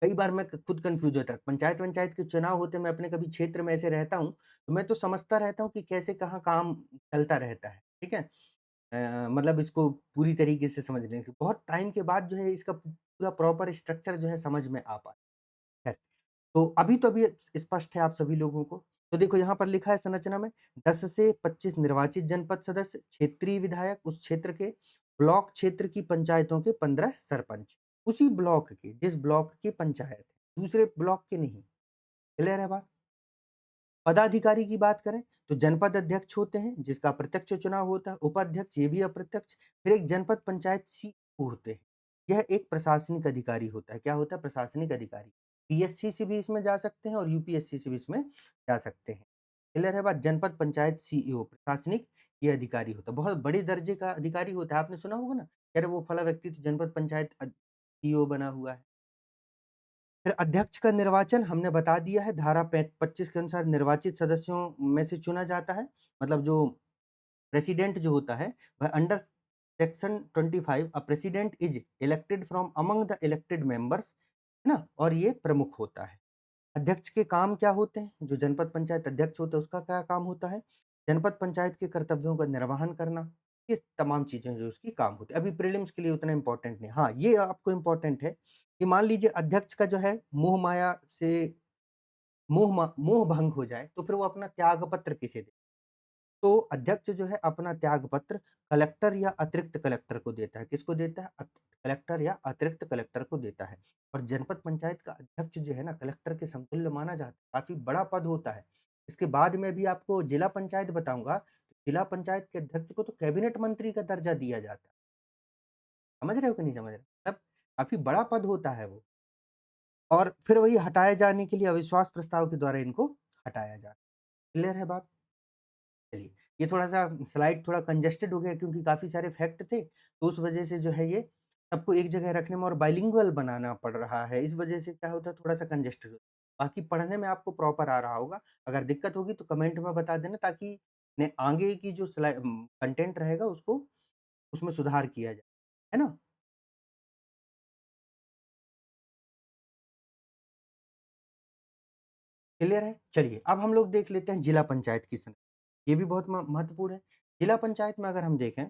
A: कई बार मैं खुद कन्फ्यूज़ होता, पंचायत-वंचायत के चुनाव होते हैं, मैं अपने कभी क्षेत्र में ऐसे रहता हूँ, तो मैं तो समझता रहता हूँ कि कैसे कहाँ काम चलता रहता है, ठीक है? मतलब इसको पूरी तरीके से समझने के बहुत टाइम के बाद जो है इसका पूरा प्रॉपर स्ट्रक्चर जो है समझ में आ पाया। खैर, तो अभी स्पष्ट है आप सभी लोगों को। तो देखो यहाँ पर लिखा है संरचना में 10 से 25 निर्वाचित जनपद सदस्य, क्षेत्रीय विधायक, उस क्षेत्र के ब्लॉक क्षेत्र की पंचायतों के 15 सरपंच। उसी ब्लॉक के, जिस ब्लॉक की पंचायत है, दूसरे ब्लॉक के नहीं। क्लियर है बात? पदाधिकारी की बात करें तो जनपद अध्यक्ष होते हैं जिसका प्रत्यक्ष चुनाव होता है, उपाध्यक्ष ये भी अप्रत्यक्ष, फिर एक जनपद पंचायत सीईओ होते हैं। यह एक प्रशासनिक अधिकारी होता है। क्या होता है? प्रशासनिक अधिकारी। पीएससी से भी इसमें जा सकते हैं और यूपीएससी से भी इसमें जा सकते हैं। क्लियर है बात? जनपद पंचायत सीईओ प्रशासनिक ये अधिकारी होता है। बहुत बड़े दर्जे का अधिकारी होता है। आपने सुना होगा ना, अरे वो फला व्यक्ति तो जनपद पंचायत सीईओ बना हुआ है। फिर अध्यक्ष का निर्वाचन हमने बता दिया है, धारा 25 के अनुसार निर्वाचित सदस्यों में से चुना जाता है। मतलब जो प्रेसिडेंट जो होता है, वह under section 25 a president is elected from among the elected members, है ना? और ये प्रमुख होता है। अध्यक्ष के काम क्या होते हैं? जो जनपद पंचायत अध्यक्ष होता है, उसका क्या काम होता है? जनपद पंचायत के कर्तव्यों का निर्वहन करना, ये तमाम चीज़ें जो उसकी काम होती है। अभी प्रीलिम्स के लिए उतना इम्पोर्टेंट नहीं। हाँ, ये आपको इम्पोर्टेंट है कि मान लीजिए अध्यक्ष का जो है मोह माया से मोह भंग हो जाए, तो फिर वो अपना त्याग पत्र किसे दे? तो अध्यक्ष जो है अपना त्याग पत्र कलेक्टर या अतिरिक्त कलेक्टर को देता है। किसको देता है? कलेक्टर या अतिरिक्त कलेक्टर को देता है। और जनपद पंचायत का अध्यक्ष जो है ना कलेक्टर के समतुल्य माना जाता है, काफ़ी बड़ा पद होता है। इसके बाद में भी आपको जिला पंचायत बताऊँगा, जिला पंचायत के अध्यक्ष को तो कैबिनेट मंत्री का दर्जा दिया जाता है। समझ रहे हो कि नहीं समझ रहे? मतलब काफ़ी बड़ा पद होता है वो। और फिर वही हटाए जाने के लिए अविश्वास प्रस्ताव के द्वारा इनको हटाया जाता है। क्लियर है बात? चलिए, ये थोड़ा-सा स्लाइड थोड़ा कंजेस्टेड हो गया क्योंकि काफ़ी सारे फैक्ट थे, तो उस वजह से जो है ये सबको एक जगह रखने में और बाइलिंगुअल बनाना पड़ रहा है। इस वजह से क्या होता है थोड़ा-सा कंजेस्टेड हो बाकी पढ़ने में आपको प्रॉपर आ रहा होगा। अगर दिक्कत होगी तो कमेंट में बता देना ताकि ने आगे की जो कंटेंट रहेगा उसको उसमें सुधार किया जाए। है ना? क्लियर है? चलिए, अब हम लोग देख लेते हैं जिला पंचायत की ये भी बहुत महत्वपूर्ण है। जिला पंचायत में अगर हम देखें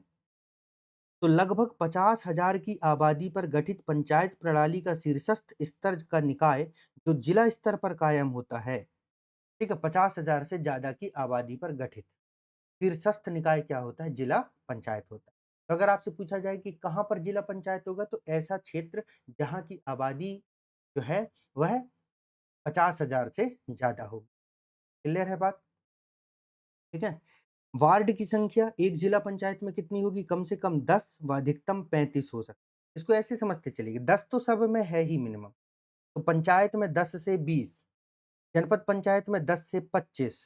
A: तो लगभग 50,000 की आबादी पर गठित पंचायत प्रणाली का शीर्षस्थ स्तर का निकाय जो जिला स्तर पर कायम होता है, ठीक है? 50,000 से ज़्यादा की आबादी पर गठित शीर्षस्थ निकाय क्या होता है? जिला पंचायत होता है। तो अगर आपसे पूछा जाए कि कहाँ पर जिला पंचायत होगा तो ऐसा क्षेत्र जहाँ की आबादी जो है वह 50,000 से ज़्यादा हो। क्लियर है बात? ठीक है? वार्ड की संख्या एक जिला पंचायत में कितनी होगी? कम से कम 10 व अधिकतम 35 हो सकती है। इसको ऐसे समझते चलिए 10 तो सब में है ही मिनिमम। तो पंचायत में 10 से 20, जनपद पंचायत में 10 से 25,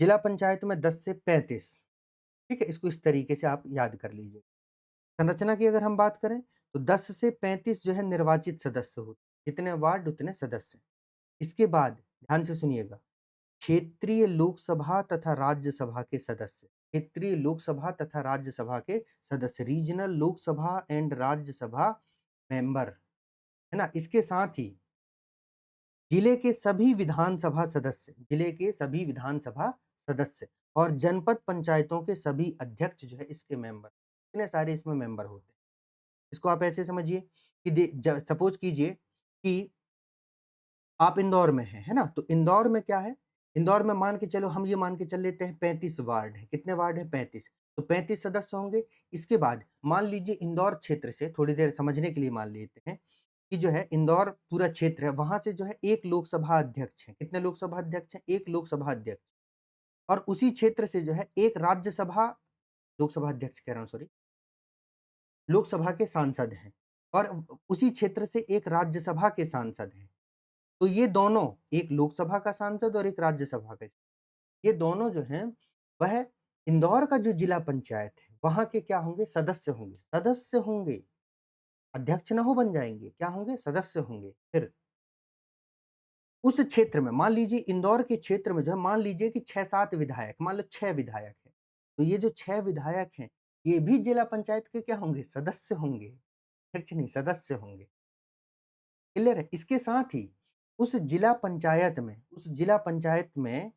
A: जिला पंचायत में 10 से 35। ठीक है? इसको इस तरीके से आप याद कर लीजिए। संरचना की अगर हम बात करें तो 10 से 35 जो है निर्वाचित सदस्य होते हैं। जितने वार्ड उतने सदस्य। इसके बाद ध्यान से सुनिएगा क्षेत्रीय लोकसभा तथा राज्यसभा के सदस्य, क्षेत्रीय लोकसभा तथा राज्यसभा के सदस्य, regional Lok Sabha and Rajya Sabha member, है ना? इसके साथ ही जिले के सभी विधानसभा सदस्य, जिले के सभी विधानसभा सदस्य और जनपद पंचायतों के सभी अध्यक्ष जो है इसके मेंबर, इतने सारे इसमें मेंबर होते हैं। इसको आप ऐसे समझिए कि सपोज कीजिए कि आप इंदौर में हैं, है ना? तो इंदौर में क्या है? इंदौर में मान के चलो हम ये मान के चल लेते हैं 35 वार्ड हैं। कितने वार्ड हैं? 35। तो 35 सदस्य होंगे। इसके बाद मान लीजिए इंदौर क्षेत्र से थोड़ी देर समझने के लिए मान लेते हैं कि जो है इंदौर पूरा क्षेत्र है, वहाँ से जो है 1 लोकसभा अध्यक्ष हैं। कितने लोकसभा अध्यक्ष हैं? 1 लोकसभा अध्यक्ष और उसी क्षेत्र से जो है 1 राज्यसभा लोकसभा अध्यक्ष कह रहा हूँ सॉरी, लोकसभा के सांसद हैं और उसी क्षेत्र से 1 राज्यसभा के सांसद हैं। तो ये दोनों, एक लोकसभा का सांसद और एक राज्यसभा का, ये दोनों जो हैं, वह इंदौर का जो जिला पंचायत है, वहाँ के क्या होंगे? सदस्य होंगे, सदस्य होंगे। अध्यक्ष ना हो बन जाएँगे, क्या होंगे? सदस्य होंगे। फिर उस क्षेत्र में मान लीजिए इंदौर के क्षेत्र में जो है मान लीजिए कि 6-7 विधायक, मान लो 6 विधायक हैं। तो ये जो 6 विधायक हैं, ये भी जिला पंचायत के क्या होंगे? सदस्य होंगे, अध्यक्ष नहीं सदस्य होंगे। क्लियर है? इसके साथ ही उस जिला पंचायत में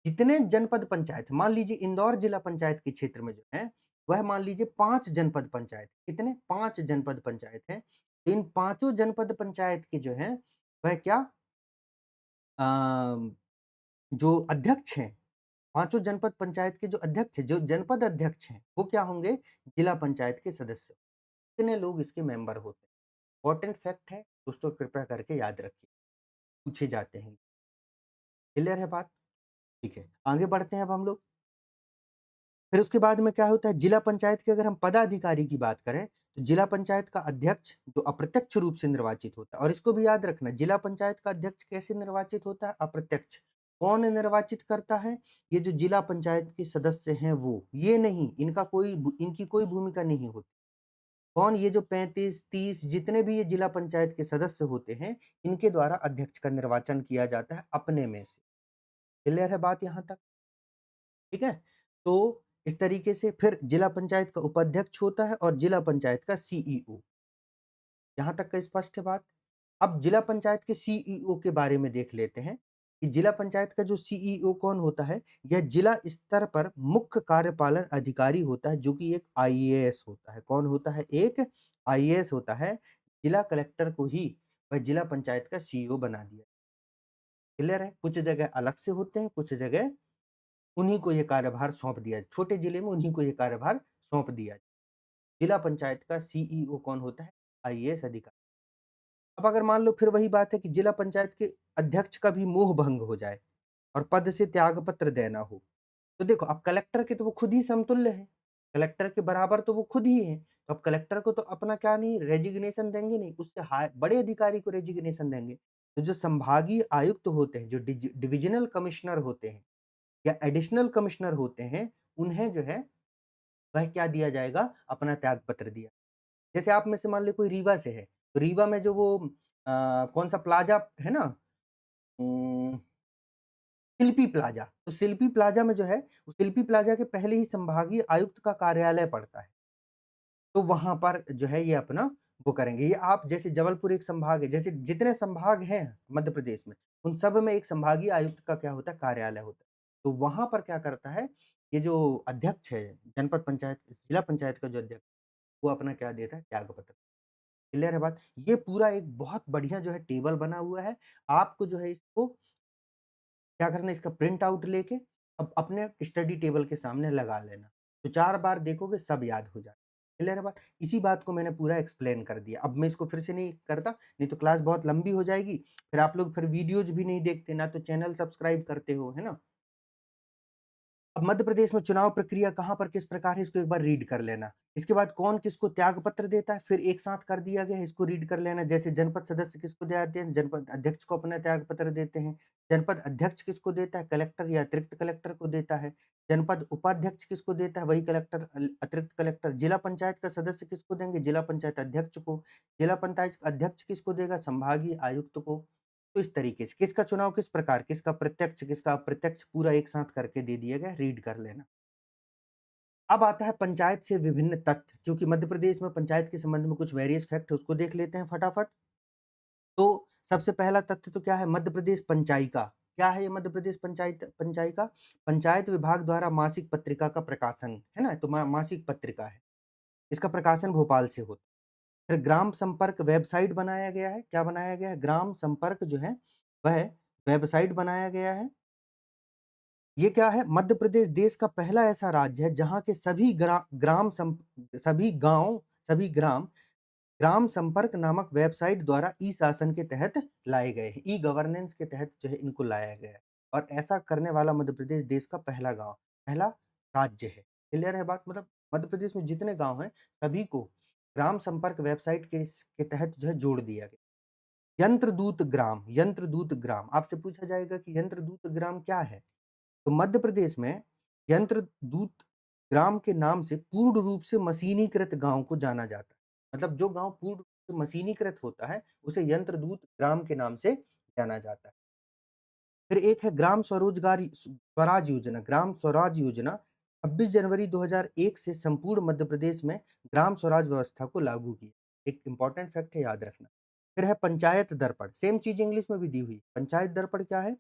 A: जितने जनपद पंचायत मान लीजिए इंदौर जिला पंचायत के क्षेत्र में जो है, वह मान लीजिए 5 जनपद पंचायत कितने? 5 जनपद पंचायत हैं। तो इन पाँचों जनपद पंचायत के जो हैं, वह क्या अ, जो अध्यक्ष हैं, पाँचों जनपद पंचायत के जो अध्यक्ष हैं, जो जनपद अध्यक्ष हैं, वो क्या होंगे? जिला पंचायत के सदस्य। कितने लोग इसके मेंबर होते हैं? इम्पोर्टेंट फैक्ट है, दोस्तों कृपया करके याद रखिए, पूछे जाते हैं। क्लियर है बात? ठीक है, आगे बढ़ते हैं अब हम लोग। फिर उसके बाद में क्या होता है, जिला पंचायत के अगर हम पदाधिकारी की बात करें, तो जिला पंचायत का अध्यक्ष जो अप्रत्यक्ष रूप से निर्वाचित होता है और इसको भी याद रखना, जिला पंचायत का अध्यक्ष कैसे निर्वाचित होता है? अप्रत्यक्ष। कौन निर्वाचित करता है? ये जो जिला पंचायत के सदस्य हैं वो, ये नहीं, इनकी कोई भूमिका नहीं होती। कौन? ये जो 35, 30 जितने भी ये जिला पंचायत के सदस्य होते हैं, इनके द्वारा अध्यक्ष का निर्वाचन किया जाता है अपने में से। क्लियर है बात यहाँ तक? ठीक है? तो इस तरीके से फिर जिला पंचायत का उपाध्यक्ष होता है और जिला पंचायत का सीईओ। यहाँ तक का स्पष्ट है बात? अब जिला पंचायत के सीईओ के बारे में देख लेते हैं कि जिला पंचायत का जो सीईओ कौन होता है? यह जिला स्तर पर मुख्य कार्यपालन अधिकारी होता है, जो कि एक आईएएस होता है। कौन होता है? एक आईएएस होता है। जिला कलेक्टर को ही वह जिला पंचायत का सीईओ बना दिया। क्लियर है? कुछ जगह अलग से होते हैं, कुछ जगह उन्हीं को ये कार्यभार सौंप दिया, छोटे जिले में उन्हीं को ये कार्यभार सौंप दिया। जिला पंचायत का सीईओ कौन होता है? आईएएस अधिकारी। अब अगर मान लो फिर वही बात है कि जिला पंचायत के अध्यक्ष का भी मोह भंग हो जाए और पद से त्यागपत्र देना हो, तो देखो अब कलेक्टर के तो वो खुद ही समतुल्य हैं, कलेक्टर के बराबर तो वो खुद ही हैं, तो अब कलेक्टर को तो अपना क्या नहीं रेजिग्नेशन देंगे नहीं, उससे बड़े अधिकारी को रेजिग्नेशन देंगे। तो जो संभागीय आयुक्त होते हैं, जो डिविजनल कमिश्नर होते हैं या एडिशनल कमिश्नर होते हैं, उन्हें जो है वह क्या दिया जाएगा? अपना त्यागपत्र दिया। जैसे आप में से मान लीजिए कोई रीवा से है, तो रीवा में जो वो कौन-सा प्लाज़ा है ना उम, शिल्पी प्लाज़ा, तो शिल्पी प्लाज़ा में जो है, वो शिल्पी प्लाज़ा के पहले ही संभागीय आयुक्त का कार्यालय पड़ता है। तो वहाँ पर जो है ये अपना वो करेंगे। ये आप जैसे जबलपुर एक संभाग है, जैसे जितने संभाग हैं मध्य प्रदेश में, उन सब में एक संभागीय आयुक्त का क्या होता है? कार्यालय होता है। तो वहाँ पर क्या करता है, ये जो अध्यक्ष है, जनपद पंचायत जिला पंचायत का जो अध्यक्ष, वो अपना क्या देता है? त्यागपत्र। क्लियर है बात? ये पूरा एक बहुत बढ़िया जो है टेबल बना हुआ है। आपको जो है इसको क्या करना है, इसका प्रिंट आउट लेके अब अपने स्टडी टेबल के सामने लगा लेना। तो 4 बार देखोगे सब याद हो जाएगा। क्लियर है बात? इसी बात को मैंने पूरा एक्सप्लेन कर दिया। अब मैं इसको फिर से नहीं करता, नहीं तो क्लास बहुत लंबी हो जाएगी। फिर आप लोग फिर वीडियोज़ भी नहीं देखते, ना तो चैनल सब्सक्राइब करते हो, है ना? अब मध्य प्रदेश में चुनाव प्रक्रिया कहाँ पर किस प्रकार है, इसको एक बार रीड कर लेना। इसके बाद कौन किसको त्यागपत्र देता है, फिर एक साथ कर दिया गया है, इसको रीड कर लेना। जैसे जनपद सदस्य किसको देते हैं, जनपद अध्यक्ष को अपना त्यागपत्र देते हैं। जनपद अध्यक्ष किसको देता है, कलेक्टर या अतिरिक्त कलेक्टर को देता है। जनपद उपाध्यक्ष किसको देता है, वही कलेक्टर अतिरिक्त कलेक्टर। जिला पंचायत का सदस्य किसको देंगे, जिला पंचायत अध्यक्ष को। जिला पंचायत अध्यक्ष किसको देगा, संभागीय आयुक्त को। तो इस तरीके से किसका चुनाव किस प्रकार, किसका प्रत्यक्ष, किसका अप्रत्यक्ष, पूरा एक साथ करके दे दिया गया, रीड कर लेना। अब आता है पंचायत से विभिन्न तथ्य, क्योंकि मध्य प्रदेश में पंचायत के संबंध में कुछ वेरियस फैक्ट है, उसको देख लेते हैं फटाफट। तो सबसे पहला तथ्य तो क्या है, मध्य प्रदेश पंचायिका। क्या है ये मध्य प्रदेश पंचायिका? पंचायत विभाग द्वारा मासिक पत्रिका का प्रकाशन, है ना? तो मासिक पत्रिका है। इसका प्रकाशन भोपाल से होता है। फिर ग्राम संपर्क वेबसाइट बनाया गया है। क्या बनाया गया है? ग्राम संपर्क जो है, वह वेबसाइट बनाया गया है। ये क्या है? मध्य प्रदेश देश का पहला ऐसा राज्य है जहाँ के सभी ग्राम ग्राम संपर्क नामक वेबसाइट द्वारा ई-शासन के तहत लाए गए हैं। ई-गवर्नेंस के तहत जो है इनको लाया गया है और ऐसा करने वाला मध्य प्रदेश देश का पहला राज्य है। क्लियर है बात? मतलब मध्य प्रदेश में जितने गाँव हैं, सभी को ग्राम संपर्क वेबसाइट के तहत जो है जोड़ दिया गया। यंत्रदूत ग्राम आपसे पूछा जाएगा कि यंत्रदूत ग्राम क्या है? तो मध्य प्रदेश में यंत्रदूत ग्राम के नाम से पूर्ण रूप से मशीनीकृत गाँव को जाना जाता है। मतलब जो गाँव पूर्ण रूप से मशीनीकृत होता है, उसे यंत्रदूत ग्राम के नाम से जाना जाता है। फिर एक है ग्राम स्वराज योजना। ग्राम स्वराज योजना 26 जनवरी 2001 से संपूर्ण मध्य प्रदेश में ग्राम स्वराज व्यवस्था को लागू किया। एक इंपॉर्टेंट फैक्ट है, याद रखना। फिर है पंचायत दर्पण, सेम चीज इंग्लिश में भी दी हुई। पंचायत दर्पण क्या है?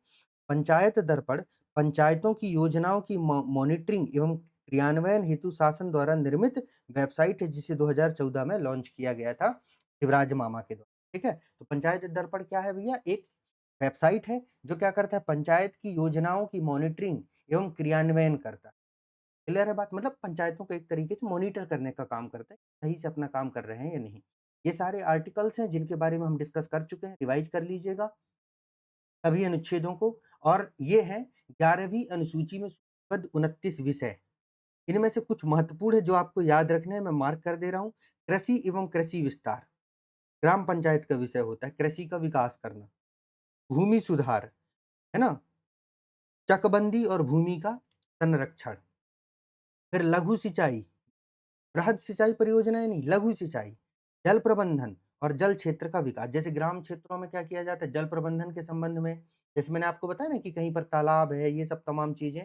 A: पंचायत दर्पण पंचायतों की योजनाओं की मॉनिटरिंग एवं क्रियान्वयन हेतु शासन द्वारा निर्मित वेबसाइट है, जिसे 2014 में लॉन्च किया गया था शिवराज मामा के द्वारा। ठीक है, तो पंचायत दर्पण क्या है भैया? एक वेबसाइट है जो क्या करता है? पंचायत की योजनाओं की मॉनिटरिंग एवं क्रियान्वयन करता है। क्लियर है बात? मतलब पंचायतों को एक तरीके से मॉनिटर करने का काम करता है, सही से अपना काम कर रहे हैं या नहीं। ये सारे आर्टिकल्स हैं जिनके बारे में हम डिस्कस कर चुके हैं, रिवाइज कर लीजिएगा सभी अनुच्छेदों को। और ये है 11वीं अनुसूची में सूचीबद्ध 29 विषय। इनमें से कुछ महत्वपूर्ण है जो आपको याद रखने हैं, मैं मार्क कर दे रहा हूँ। कृषि एवं कृषि विस्तार ग्राम पंचायत का विषय होता है, कृषि का विकास करना। भूमि सुधार, है ना? चकबंदी और भूमि का संरक्षण। फिर लघु सिंचाई, बृहद सिंचाई परियोजनाएं नहीं, लघु सिंचाई, जल प्रबंधन और जल क्षेत्र का विकास। जैसे ग्राम क्षेत्रों में क्या किया जाता है? जल प्रबंधन के संबंध में, जैसे मैंने आपको बताया ना कि कहीं पर तालाब है, ये सब तमाम चीजें।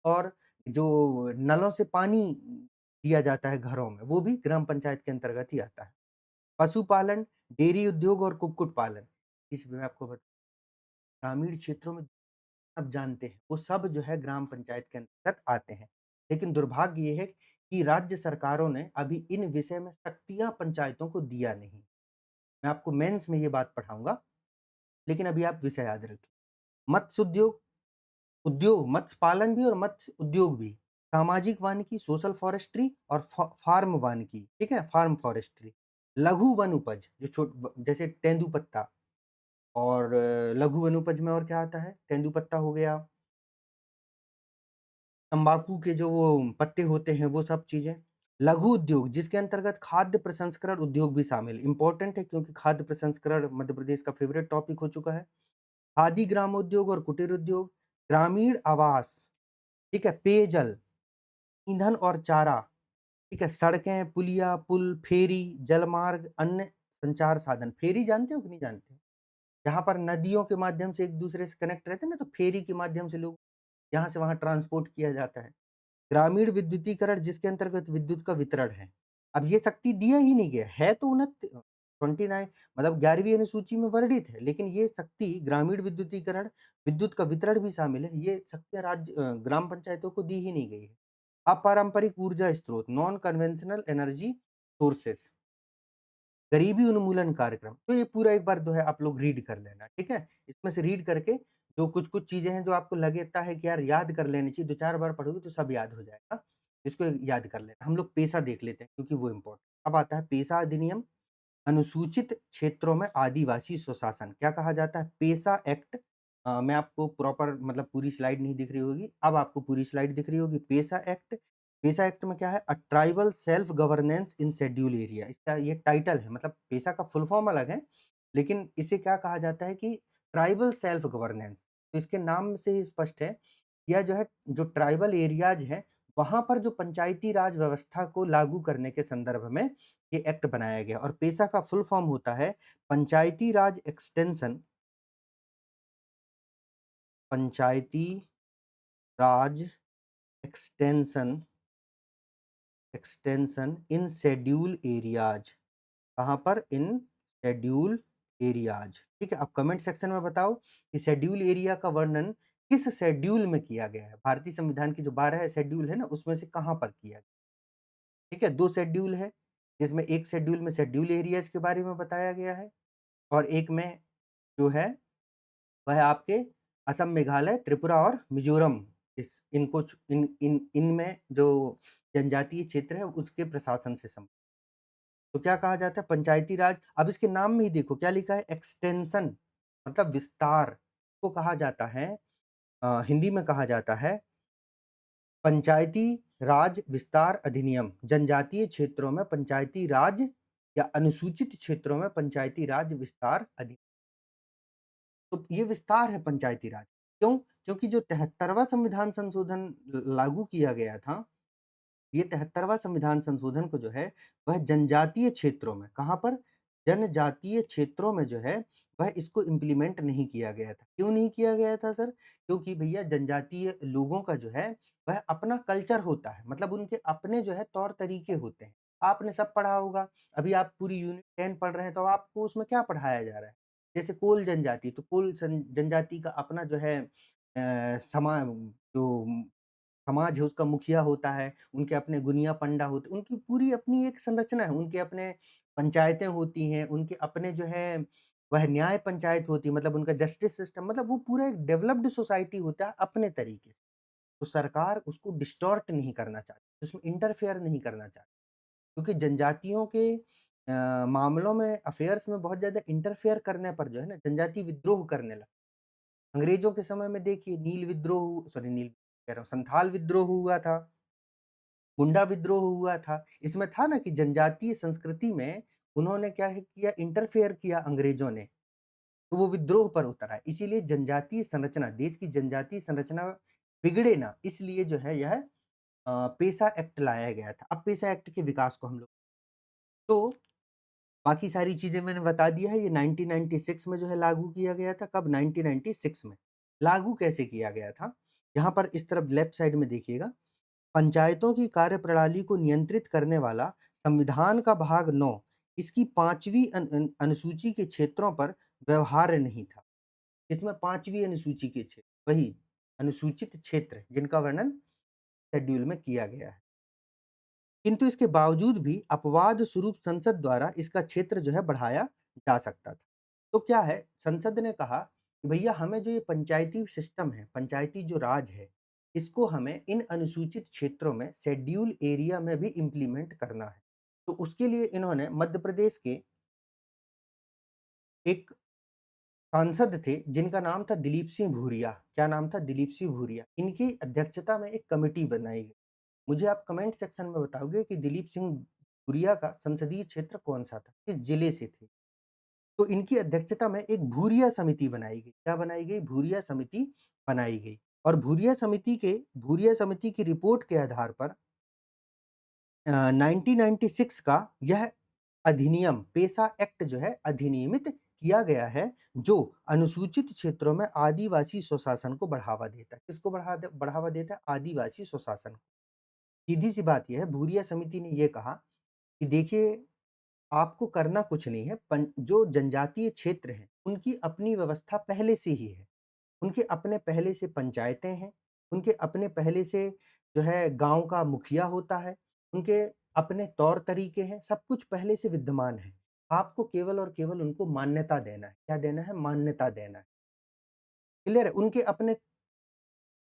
A: और जो नलों से पानी दिया जाता है घरों में, वो भी ग्राम पंचायत के अंतर्गत ही आता है। पशुपालन, डेयरी उद्योग और कुक्कुट पालन, इस मैं आपको ग्रामीण क्षेत्रों में आप जानते हैं, वो सब जो है ग्राम पंचायत के अंतर्गत आते हैं। लेकिन दुर्भाग्य ये है कि राज्य सरकारों ने अभी इन विषय में शक्तियाँ पंचायतों को दिया नहीं। मैं आपको मेंस में ये बात पढ़ाऊँगा, लेकिन अभी आप विषय याद रखिए। मत्स्य मत्स्य पालन भी और मत्स्य उद्योग भी, सामाजिक वानिकी, सोशल फॉरेस्ट्री और फार्म वानिकी, ठीक है? फार्म फॉरेस्ट्री, लघु वन उपज जो जैसे तेंदुपत्ता। और लघु वन उपज में और क्या आता है? तेंदुपत्ता हो गया, तंबाकू के जो वो पत्ते होते हैं, वो सब चीज़ें। लघु उद्योग जिसके अंतर्गत खाद्य प्रसंस्करण उद्योग भी शामिल। इम्पोर्टेंट है क्योंकि खाद्य प्रसंस्करण मध्य प्रदेश का फेवरेट टॉपिक हो चुका है। खादी ग्रामोद्योग और कुटीर उद्योग, ग्रामीण आवास, ठीक है, पेयजल, ईंधन और चारा, ठीक है, सड़कें, पुलिया, पुल, फेरी, जलमार्ग, अन्य संचार साधन। फेरी जानते हो कि नहीं जानते? जहाँ पर नदियों के माध्यम से एक दूसरे से कनेक्ट रहते हैं ना, तो फेरी के माध्यम से लोग यहाँ से वहाँ ट्रांसपोर्ट किया जाता है। ग्रामीण विद्युतीकरण जिसके अंतर्गत विद्युत का वितरण है। अब ये शक्ति दिया ही नहीं गया है, तो 29 मतलब 11वीं अनुसूची में वर्णित है, लेकिन ये शक्ति ग्रामीण विद्युतीकरण, विद्युत का वितरण भी शामिल है। ये शक्तियाँ ग्राम पंचायतों को दी ही नहीं गई है। अपारंपरिक ऊर्जा स्रोत, नॉन कन्वेंशनल एनर्जी सोर्सेस, गरीबी उन्मूलन कार्यक्रम। तो ये पूरा एक बार जो है आप लोग रीड कर लेना, ठीक है? इसमें से रीड करके जो कुछ-कुछ चीज़ें हैं जो आपको लगता है कि यार याद कर लेनी चाहिए, 2-4 बार पढ़ोगे तो सब याद हो जाएगा। इसको याद कर लेना। हम लोग पेशा देख लेते हैं क्योंकि वो इम्पोर्टेंट। अब आता है पेशा अधिनियम, अनुसूचित क्षेत्रों में आदिवासी स्वशासन। क्या कहा जाता है? पेशा एक्ट। मैं आपको प्रॉपर मतलब पूरी स्लाइड नहीं दिख रही होगी, अब आपको पूरी स्लाइड दिख रही होगी। पेशा एक्ट, पेशा एक्ट में क्या है? A tribal self governance in schedule area, इसका ये टाइटल है। मतलब पेशा का फुल फॉर्म अलग है, लेकिन इसे क्या कहा जाता है कि ट्राइबल सेल्फ गवर्नेंस। तो इसके नाम से ही स्पष्ट है, यह जो है जो ट्राइबल एरियाज हैं, वहाँ पर जो पंचायती राज व्यवस्था को लागू करने के संदर्भ में ये एक्ट बनाया गया। और पेशा का फुल फॉर्म होता है Panchayati Raj extension, Panchayati Raj extension extension in schedule areas. कहाँ पर? In schedule areas. ठीक है, अब कमेंट सेक्शन में बताओ कि शेड्यूल एरिया का वर्णन किस शेड्यूल में किया गया है? भारतीय संविधान की जो 12 शेड्यूल है ना, उसमें से कहाँ पर किया गया? ठीक है, 2 शेड्यूल है, जिसमें एक शेड्यूल में शेड्यूल एरियाज के बारे में बताया गया है, और एक में जो है वह आपके असम, मेघालय, त्रिपुरा और मिजोरम, इस इनको इन इन इनमें जो जनजातीय क्षेत्र है उसके प्रशासन से संबंधित। तो क्या कहा जाता है? पंचायती राज। अब इसके नाम में ही देखो क्या लिखा है? एक्सटेंशन, मतलब विस्तार को कहा जाता है। हिंदी में कहा जाता है पंचायती राज विस्तार अधिनियम। जनजातीय क्षेत्रों में पंचायती राज या अनुसूचित क्षेत्रों में पंचायती राज विस्तार अधिनियम। तो ये विस्तार है पंचायती राज। क्यों? क्योंकि जो 73वां संविधान संशोधन लागू किया गया था, ये 73वां संविधान संशोधन को जो है वह जनजातीय क्षेत्रों में, कहाँ पर? जनजातीय क्षेत्रों में जो है वह इसको इम्प्लीमेंट नहीं किया गया था। क्यों नहीं किया गया था सर? क्योंकि भैया जनजातीय लोगों का जो है वह अपना कल्चर होता है, मतलब उनके अपने जो है तौर-तरीके होते हैं। आपने सब पढ़ा होगा, अभी आप पूरी यूनिट 10 पढ़ रहे हैं तो आपको उसमें क्या पढ़ाया जा रहा है? जैसे कोल जनजाति, तो कोल जनजाति का अपना जो है जो समाज है उसका मुखिया होता है, उनके अपने गुनिया पंडा होते हैं, उनकी पूरी अपनी एक संरचना है, उनके अपने पंचायतें होती हैं, उनके अपने जो है वह न्याय पंचायत होती है, मतलब उनका जस्टिस सिस्टम, मतलब वो पूरा एक डेवलप्ड सोसाइटी होता है अपने तरीके से। तो सरकार उसको डिस्टॉर्ट नहीं करना चाहती, उसमें इंटरफेयर नहीं करना चाहती, क्योंकि जनजातियों के मामलों में, अफेयर्स में बहुत ज़्यादा इंटरफेयर करने पर जो है ना जनजाति विद्रोह करने लगा। अंग्रेज़ों के समय में देखिए नील कह रहा हूँ, संथाल विद्रोह हुआ था, मुंडा विद्रोह हुआ था। इसमें था ना कि जनजातीय संस्कृति में उन्होंने क्या है किया, इंटरफेयर किया अंग्रेज़ों ने, तो वो विद्रोह पर उतर आए। इसीलिए जनजातीय संरचना, देश की जनजातीय संरचना बिगड़े ना, इसलिए जो है यह पेसा एक्ट लाया गया था। अब पेसा एक्ट के विकास को हम लोग, तो बाकी सारी चीज़ें मैंने बता दिया है, ये 1996 में जो है लागू किया गया था। कब? 1996 में। लागू कैसे किया गया था? यहाँ पर इस तरफ लेफ्ट साइड में देखिएगा, पंचायतों की कार्यप्रणाली को नियंत्रित करने वाला संविधान का भाग 9 इसकी 5वीं अनुसूची के क्षेत्रों पर व्यवहार्य नहीं था। इसमें 5वीं अनुसूची के क्षेत्र, वही अनुसूचित क्षेत्र जिनका वर्णन शेड्यूल में किया गया है। किंतु इसके बावजूद भी अपवाद स्वरूप संसद द्वारा इसका क्षेत्र जो है बढ़ाया जा सकता था। तो क्या है, संसद ने कहा कि भैया हमें जो ये पंचायती सिस्टम है, पंचायती जो राज है, इसको हमें इन अनुसूचित क्षेत्रों में, शेड्यूल एरिया में भी इम्प्लीमेंट करना है। तो उसके लिए इन्होंने मध्य प्रदेश के एक सांसद थे जिनका नाम था दिलीप सिंह भूरिया। क्या नाम था? दिलीप सिंह भूरिया। इनकी अध्यक्षता में एक कमेटी बनाई गई। मुझे आप कमेंट सेक्शन में बताओगे कि दिलीप सिंह भूरिया का संसदीय क्षेत्र कौन-सा था? किस जिले से थे? तो इनकी अध्यक्षता में एक भूरिया समिति बनाई गई। क्या बनाई गई? भूरिया समिति बनाई गई। और भूरिया समिति की रिपोर्ट के आधार पर 1996 का यह अधिनियम, पेसा एक्ट जो है अधिनियमित किया गया है, जो अनुसूचित क्षेत्रों में आदिवासी स्वशासन को बढ़ावा देता है। किसको बढ़ावा देता है? आदिवासी स्वशासन को। सीधी-सी बात ये है, भूरिया समिति ने ये कहा कि देखिए, आपको करना कुछ नहीं है, जो जनजातीय क्षेत्र हैं, उनकी अपनी व्यवस्था पहले से ही है। उनके अपने पहले से पंचायतें हैं, उनके अपने पहले से जो है गाँव का मुखिया होता है, उनके अपने तौर-तरीके हैं, सब कुछ पहले से विद्यमान है। आपको केवल और केवल उनको मान्यता देना है। क्या देना है? मान्यता देना है। क्लियर है? उनके अपने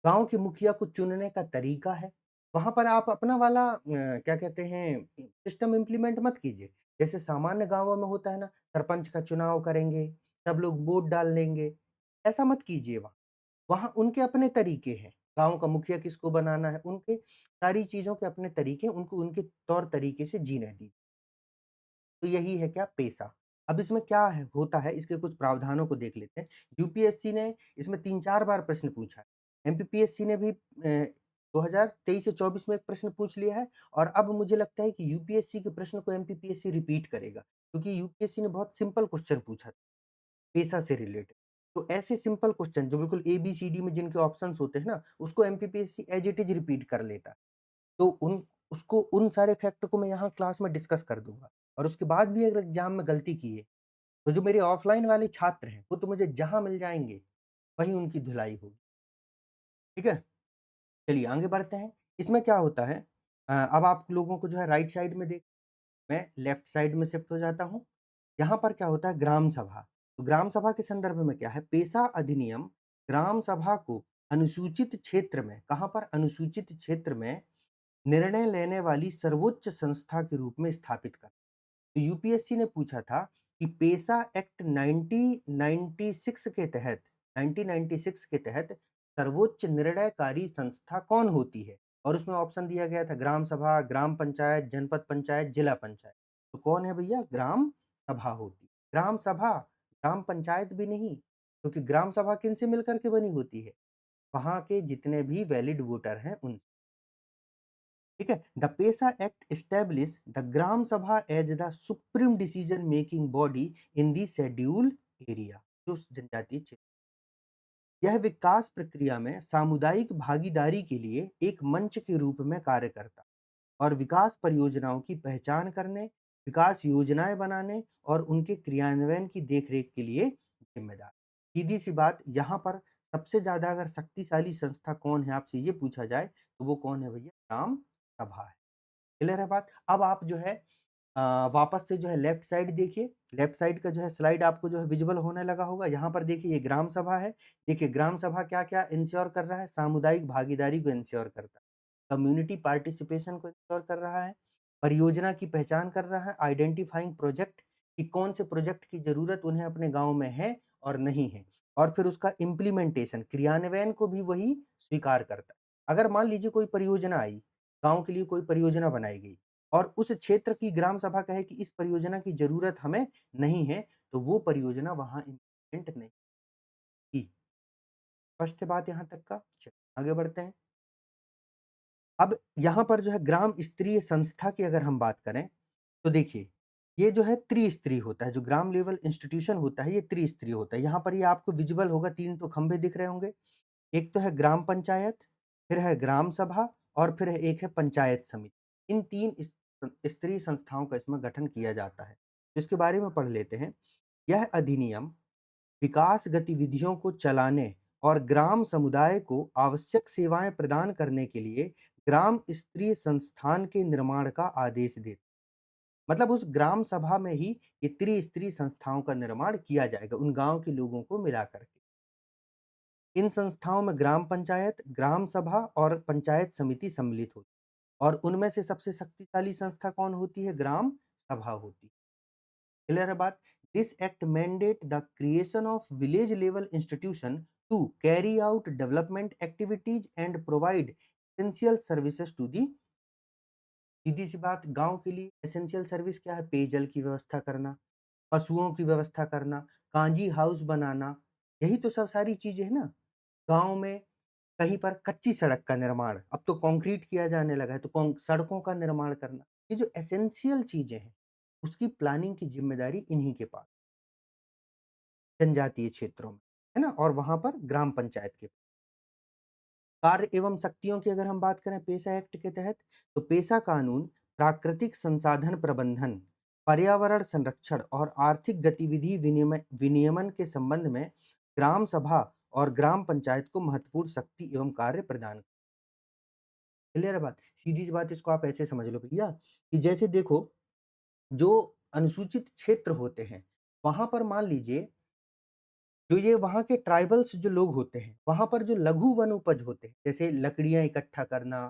A: गाँव के मुखिया को चुनने का तरीका है। वहाँ पर आप अपना वाला क्या कहते हैं सिस्टम इम्प्लीमेंट मत कीजिए। जैसे सामान्य गाँवों में होता है ना, सरपंच का चुनाव करेंगे, सब लोग वोट डाल देंगे, ऐसा मत कीजिए वहाँ। वहाँ उनके अपने तरीके हैं, गाँव का मुखिया किसको बनाना है, उनके सारी चीज़ों के अपने तरीके, उनको उनके तौर तरीके से जीने दीजिए। तो यही है क्या? पेशा। अब इसमें क्या है होता है, इसके कुछ प्रावधानों को देख लेते हैं। यूपीएससी ने इसमें 3-4 बार प्रश्न पूछा है। एमपीपीएससी ने भी 2023 से 24 में एक प्रश्न पूछ लिया है, और अब मुझे लगता है कि यूपीएससी के प्रश्न को एमपीपीएससी रिपीट करेगा, क्योंकि यूपीएससी ने बहुत सिंपल क्वेश्चन पूछा था, पेशा से रिलेटेड। तो ऐसे सिंपल क्वेश्चन जो बिल्कुल एबीसीडी में जिनके ऑप्शंस होते हैं ना, उसको MPPSC as it is repeat कर लेता है। तो उन सारे फैक्ट को मैं यहाँ क्लास में डिस्कस कर दूँगा, और उसके बाद भी अगर एग्ज़ाम में गलती की है, तो जो मेरे ऑफ़लाइन वाले छात्र हैं, वो तो मुझे जहाँ मिल जाएँगे, वहीं उनकी धुलाई होगी। ठीक है? चलिए आगे बढ़ते हैं। इसमें क्या होता है, अब आप लोगों को जो है राइट साइड में मैं लेफ्ट साइड में शिफ्ट हो जाता हूँ। यहाँ पर क्या होता है, ग्राम सभा। तो ग्राम सभा के संदर्भ में क्या है, पेशा अधिनियम ग्राम सभा को अनुसूचित क्षेत्र में, कहाँ पर? अनुसूचित क्षेत्र में निर्णय लेने वाली सर्वोच्च संस्था के रूप में स्थापित कर। तो यूपीएससी ने पूछा था कि पेशा एक्ट 1996 के तहत 1996 के तहत सर्वोच्च निर्णयकारी संस्था कौन होती है? और उसमें ऑप्शन दिया गया था ग्राम सभा, ग्राम पंचायत, जनपद पंचायत, जिला पंचायत। तो कौन है भैया? ग्राम सभा होती है। ग्राम सभा, ग्राम पंचायत भी नहीं, क्योंकि ग्राम सभा किनसे मिलकर के बनी होती है? वहाँ के जितने भी वैलिड वोटर हैं उन, ठीक है? The PESA act establish the Gram Sabha as the supreme decision making body in the schedule area, जो जनजातीय क्षेत्र। यह विकास प्रक्रिया में सामुदायिक भागीदारी के लिए एक मंच के रूप में कार्य करता है और विकास परियोजनाओं की पहचान करने, विकास योजनाएं बनाने और उनके क्रियान्वयन की देखरेख के लिए जिम्मेदार। सीधी सी बात, यहाँ पर सबसे ज्यादा अगर शक्तिशाली संस्था कौन है आपसे ये पूछा जाए तो वो कौन है भैया? ग्राम सभा है। क्लियर है बात? अब आप जो है वापस से जो है लेफ्ट साइड देखिए, लेफ्ट साइड का जो है स्लाइड आपको जो है विजिबल होने लगा होगा। यहाँ पर देखिए ये ग्राम सभा है। देखिए ग्राम सभा क्या-क्या इंश्योर कर रहा है? सामुदायिक भागीदारी को इंश्योर करता है, कम्युनिटी पार्टिसिपेशन को इंश्योर कर रहा है, परियोजना की पहचान कर रहा है, आइडेंटिफाइंग प्रोजेक्ट कि कौन से प्रोजेक्ट की ज़रूरत उन्हें अपने गाँव में है और नहीं है, और फिर उसका इम्प्लीमेंटेशन, क्रियान्वयन को भी वही स्वीकार करता है। अगर मान लीजिए कोई परियोजना आई, गाँव के लिए कोई परियोजना बनाई गई और उस क्षेत्र की ग्राम सभा कहे कि इस परियोजना की ज़रूरत हमें नहीं है, तो वो परियोजना वहाँ इम्प्लीमेंट नहीं की। स्पष्ट है बात यहाँ तक का? चलिए आगे बढ़ते हैं। अब यहाँ पर जो है ग्राम स्तरीय संस्था की अगर हम बात करें, तो देखिए, ये जो है त्रिस्तरीय होता है, जो ग्राम लेवल इंस्टीट्यूशन होता है, ये त्रिस्तरीय होता है। यहाँ पर ये आपको विजिबल होगा, 3 तो खंभे दिख रहे होंगे। एक तो है ग्राम पंचायत, फिर है ग्राम सभा और फिर एक है पंचायत समिति। इन 3 स्तरीय संस्थाओं का इसमें गठन किया जाता है। इसके बारे में पढ़ लेते हैं। यह अधिनियम विकास गतिविधियों को चलाने और ग्राम समुदाय को आवश्यक सेवाएं प्रदान करने के लिए ग्राम स्तरीय संस्थान के निर्माण का आदेश देता है। मतलब उस ग्राम सभा में ही ये त्रिस्तरीय संस्थाओं का निर्माण किया जाएगा, उन गांव के लोगों को मिला करके। इन संस्थाओं में ग्राम पंचायत, ग्राम सभा और पंचायत समिति सम्मिलित होती है और उनमें से सबसे शक्तिशाली संस्था कौन होती है? ग्राम सभा होती है। क्लियर है बात? This act mandate the creation of village level institution to carry out development activities and provide essential services to the. सीधी सी बात, गांव के लिए एसेंशियल सर्विस क्या है? पेयजल की व्यवस्था करना, पशुओं की व्यवस्था करना, कांजी हाउस बनाना, यही तो सब सारी चीजें है ना। गांव में कहीं पर कच्ची सड़क का निर्माण, अब तो कंक्रीट किया जाने लगा है, तो सड़कों का निर्माण करना, ये जो एसेंशियल चीजें हैं उसकी प्लानिंग की जिम्मेदारी इन्हीं के पास, जनजातीय क्षेत्रों में, है ना। और वहां पर ग्राम पंचायत के कार्य एवं शक्तियों की अगर हम बात करें पेशा एक्ट के तहत, तो पेशा कानून प्राकृतिक संसाधन प्रबंधन, पर्यावरण संरक्षण और आर्थिक गतिविधि विनियमन के संबंध में ग्राम सभा और ग्राम पंचायत को महत्वपूर्ण शक्ति एवं कार्य प्रदान। क्लियर है बात? सीधी सी बात, इसको आप ऐसे समझ लो भैया कि जैसे देखो, जो अनुसूचित क्षेत्र होते हैं, वहां पर मान लीजिए जो ये वहाँ के ट्राइबल्स जो लोग होते हैं, वहाँ पर जो लघु वन उपज होते हैं, जैसे लकड़ियाँ इकट्ठा करना,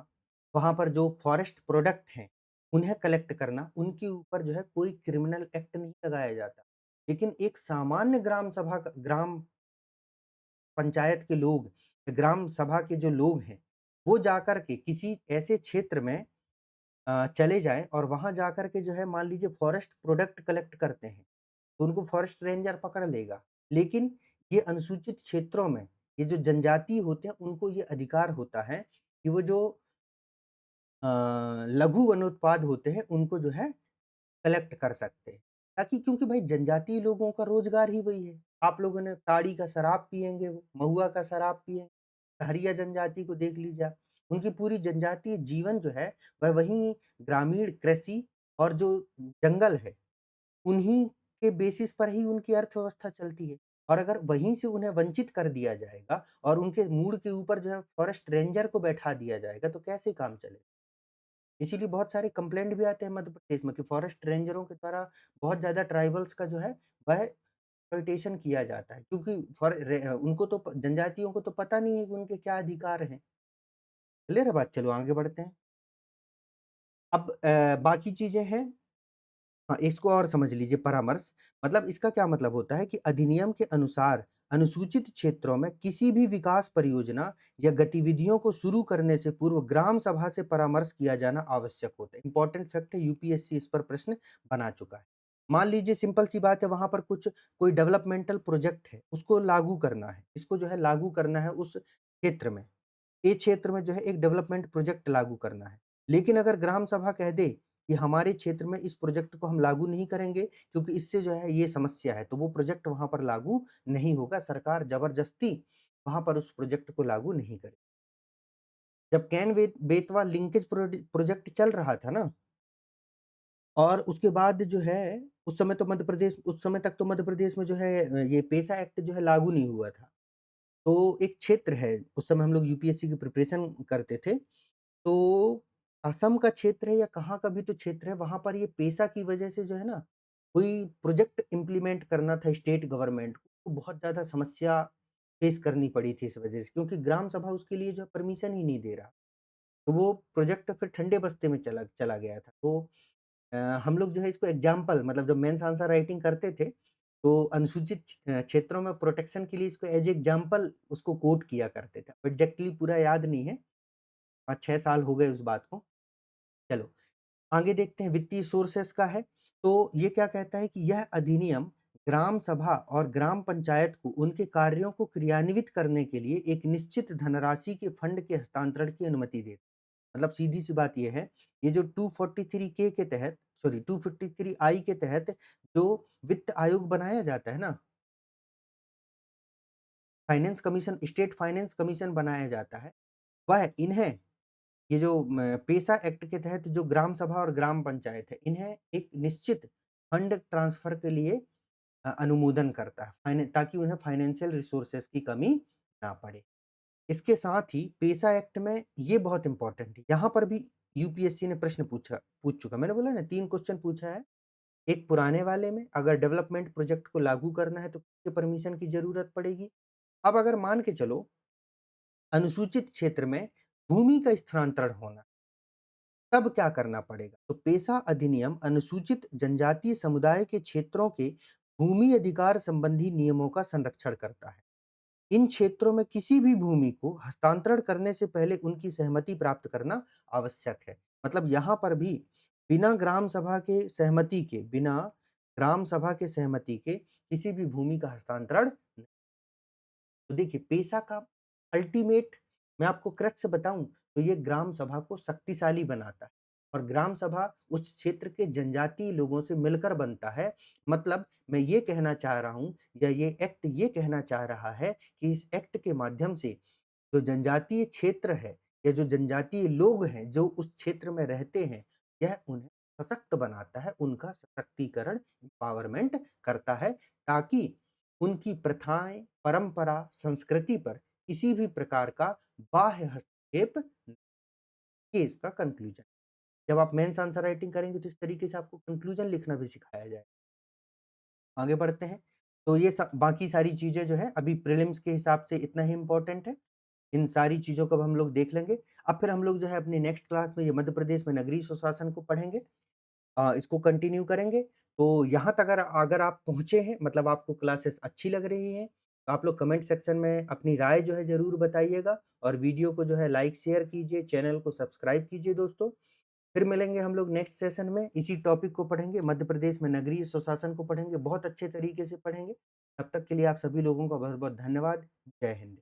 A: वहाँ पर जो फॉरेस्ट प्रोडक्ट हैं, उन्हें कलेक्ट करना, उनके ऊपर जो है कोई क्रिमिनल एक्ट नहीं लगाया जाता। लेकिन एक सामान्य ग्राम सभा का, ग्राम पंचायत के लोग, ग्राम सभा के जो लोग हैं, वो जाकर के किसी ऐसे क्षेत्र में चले जाएँ और वहाँ जाकर के जो है मान लीजिए फॉरेस्ट प्रोडक्ट कलेक्ट करते हैं, तो उनको फॉरेस्ट रेंजर पकड़ लेगा। लेकिन ये अनुसूचित क्षेत्रों में, ये जो जनजाति होते हैं, उनको ये अधिकार होता है कि वो जो अ, लघु वनोत्पाद होते हैं, उनको जो है कलेक्ट कर सकते हैं। ताकि क्योंकि भाई जनजातीय लोगों का रोज़गार ही वही है। आप लोगों ने ताड़ी का शराब पिएँगे वो, महुआ का शराब पिएँगे, सहरिया जनजाति को देख लीजिए आप। उनकी पूरी जनजातीय जीवन जो है, वह वहीं ग्रामीण कृषि और जो जंगल है, उन्हीं के बेसिस पर ही उनकी अर्थव्यवस्था चलती है। और अगर वहीं से उन्हें वंचित कर दिया जाएगा और उनके मूड के ऊपर जो है फॉरेस्ट रेंजर को बैठा दिया जाएगा, तो कैसे काम चलेगा? इसीलिए बहुत सारे कंप्लेंट भी आते हैं मध्य प्रदेश में कि फॉरेस्ट रेंजरों के द्वारा बहुत ज़्यादा ट्राइबल्स का जो है वह एक्सप्लॉइटेशन किया जाता है, क्योंकि उनको तो जनजातियों को तो पता नहीं है कि उनके क्या अधिकार हैं। क्लियर है बात? चलो आगे बढ़ते हैं। अब बाकी चीजें हैं। हाँ, इसको और समझ लीजिए परामर्श, मतलब इसका क्या मतलब होता है कि अधिनियम के अनुसार अनुसूचित क्षेत्रों में किसी भी विकास परियोजना या गतिविधियों को शुरू करने से पूर्व ग्राम सभा से परामर्श किया जाना आवश्यक होता है। इंपॉर्टेंट फैक्ट है, यूपीएससी इस पर प्रश्न बना चुका है। मान लीजिए सिंपल सी बात है, वहां पर कुछ कोई डेवलपमेंटल प्रोजेक्ट है, उसको लागू करना है, इसको जो है लागू करना है उस क्षेत्र में, ए क्षेत्र में जो है एक डेवलपमेंट प्रोजेक्ट लागू करना है। लेकिन अगर ग्राम सभा कह दे कि हमारे क्षेत्र में इस प्रोजेक्ट को हम लागू नहीं करेंगे क्योंकि इससे जो है ये समस्या है, तो वो प्रोजेक्ट वहाँ पर लागू नहीं होगा, सरकार ज़बरदस्ती वहाँ पर उस प्रोजेक्ट को लागू नहीं करे। जब कैन बेतवा लिंकेज प्रोजेक्ट चल रहा था ना और उसके बाद जो है, उस समय तक तो मध्य प्रदेश में जो है ये पेसा एक्ट जो है लागू नहीं हुआ था। तो एक क्षेत्र है, उस समय हम लोग यूपीएससी की प्रिपरेशन करते थे, तो असम का क्षेत्र है या कहाँ का भी तो क्षेत्र है, वहाँ पर ये पेसा की वजह से जो है ना, कोई प्रोजेक्ट इम्प्लीमेंट करना था स्टेट गवर्नमेंट को, तो बहुत ज़्यादा समस्या फेस करनी पड़ी थी इस वजह से, क्योंकि ग्राम सभा उसके लिए जो है परमिशन ही नहीं दे रहा। तो वो प्रोजेक्ट फिर ठंडे बस्ते में चला चला गया था। तो हम लोग जो है इसको एग्ज़ाम्पल मतलब जब मेंस आंसर राइटिंग करते थे, तो अनुसूचित क्षेत्रों में प्रोटेक्शन के लिए इसको एज़ एग्ज़ाम्पल उसको कोट किया करते थे। एग्ज़ैक्टली पूरा याद नहीं है, 5-6 साल हो गए उस बात को। चलो, आगे देखते हैं वित्तीय सोर्सेस का है, तो ये क्या कहता है कि यह अधिनियम ग्राम सभा और ग्राम पंचायत को उनके कार्यों को क्रियान्वित करने के लिए एक निश्चित धनराशि के फंड के हस्तांतरण की अनुमति देता है। मतलब सीधी-सी बात ये है, ये जो 243 के तहत 253 आई के तहत जो वित्त आयोग बनाया जाता है ना, finance commission state finance commission बनाया जाता है, वह इन्हें ये जो पेसा एक्ट के तहत जो ग्राम सभा और ग्राम पंचायत है, इन्हें एक निश्चित फंड ट्रांसफर के लिए अनुमोदन करता है, ताकि उन्हें फाइनेंशियल रिसोर्सेज की कमी ना पड़े। इसके साथ ही पेसा एक्ट में ये बहुत इंपॉर्टेंट है, यहाँ पर भी यूपीएससी ने प्रश्न पूछ चुका। मैंने बोला ना 3 क्वेश्चन पूछा है। एक पुराने वाले में अगर डेवलपमेंट प्रोजेक्ट को लागू करना है तो किसके परमिशन की ज़रूरत पड़ेगी? अब अगर मान के चलो अनुसूचित क्षेत्र में भूमि का स्थानांतरण होना, तब क्या करना पड़ेगा? तो पेसा अधिनियम अनुसूचित जनजातीय समुदाय के क्षेत्रों के भूमि अधिकार संबंधी नियमों का संरक्षण करता है। इन क्षेत्रों में किसी भी भूमि को हस्तांतरण करने से पहले उनकी सहमति प्राप्त करना आवश्यक है। मतलब यहाँ पर भी बिना ग्राम सभा के सहमति के किसी भी भूमि का हस्तांतरण। तो देखिए पेशा का अल्टीमेट मैं आपको क्रक्स बताऊँ तो ये ग्राम सभा को शक्तिशाली बनाता है और ग्राम सभा उस क्षेत्र के जनजातीय लोगों से मिलकर बनता है। मतलब मैं ये कहना चाह रहा हूँ या ये एक्ट ये कहना चाह रहा है कि इस एक्ट के माध्यम से जो जनजातीय क्षेत्र है या जो जनजातीय लोग हैं, जो उस क्षेत्र में रहते हैं, यह उन्हें सशक्त बनाता है, उनका सशक्तिकरण, एम्पावरमेंट करता है ताकि उनकी प्रथाएँ, परंपरा, संस्कृति पर किसी भी प्रकार का बाह्य हस्तक्षेप ये इसका कंक्लूजन। जब आप मेंस आंसर राइटिंग करेंगे तो इस तरीके से आपको कंक्लूजन लिखना भी सिखाया जाएगा। आगे बढ़ते हैं। तो ये बाकी सारी चीज़ें जो है अभी प्रीलिम्स के हिसाब से इतना ही इम्पोर्टेंट है। इन सारी चीज़ों को अब हम लोग देख लेंगे। अब फिर हम लोग जो है अपनी नेक्स्ट क्लास में ये मध्य प्रदेश में नगरीय स्वशासन को पढ़ेंगे। इसको कंटिन्यू करेंगे। तो यहाँ तक अगर अगर आप पहुँचे हैं मतलब आपको क्लासेस अच्छी लग रही हैं, तो आप लोग कमेंट सेक्शन में अपनी राय जो है ज़रूर बताइएगा और वीडियो को जो है लाइक, शेयर कीजिए, चैनल को सब्सक्राइब कीजिए दोस्तों। फिर मिलेंगे हम लोग नेक्स्ट सेशन में, इसी टॉपिक को पढ़ेंगे, मध्य प्रदेश में नगरीय स्वशासन को पढ़ेंगे, बहुत अच्छे तरीके से पढ़ेंगे। तब तक के लिए आप सभी लोगों का बहुत-बहुत धन्यवाद। जय हिंद।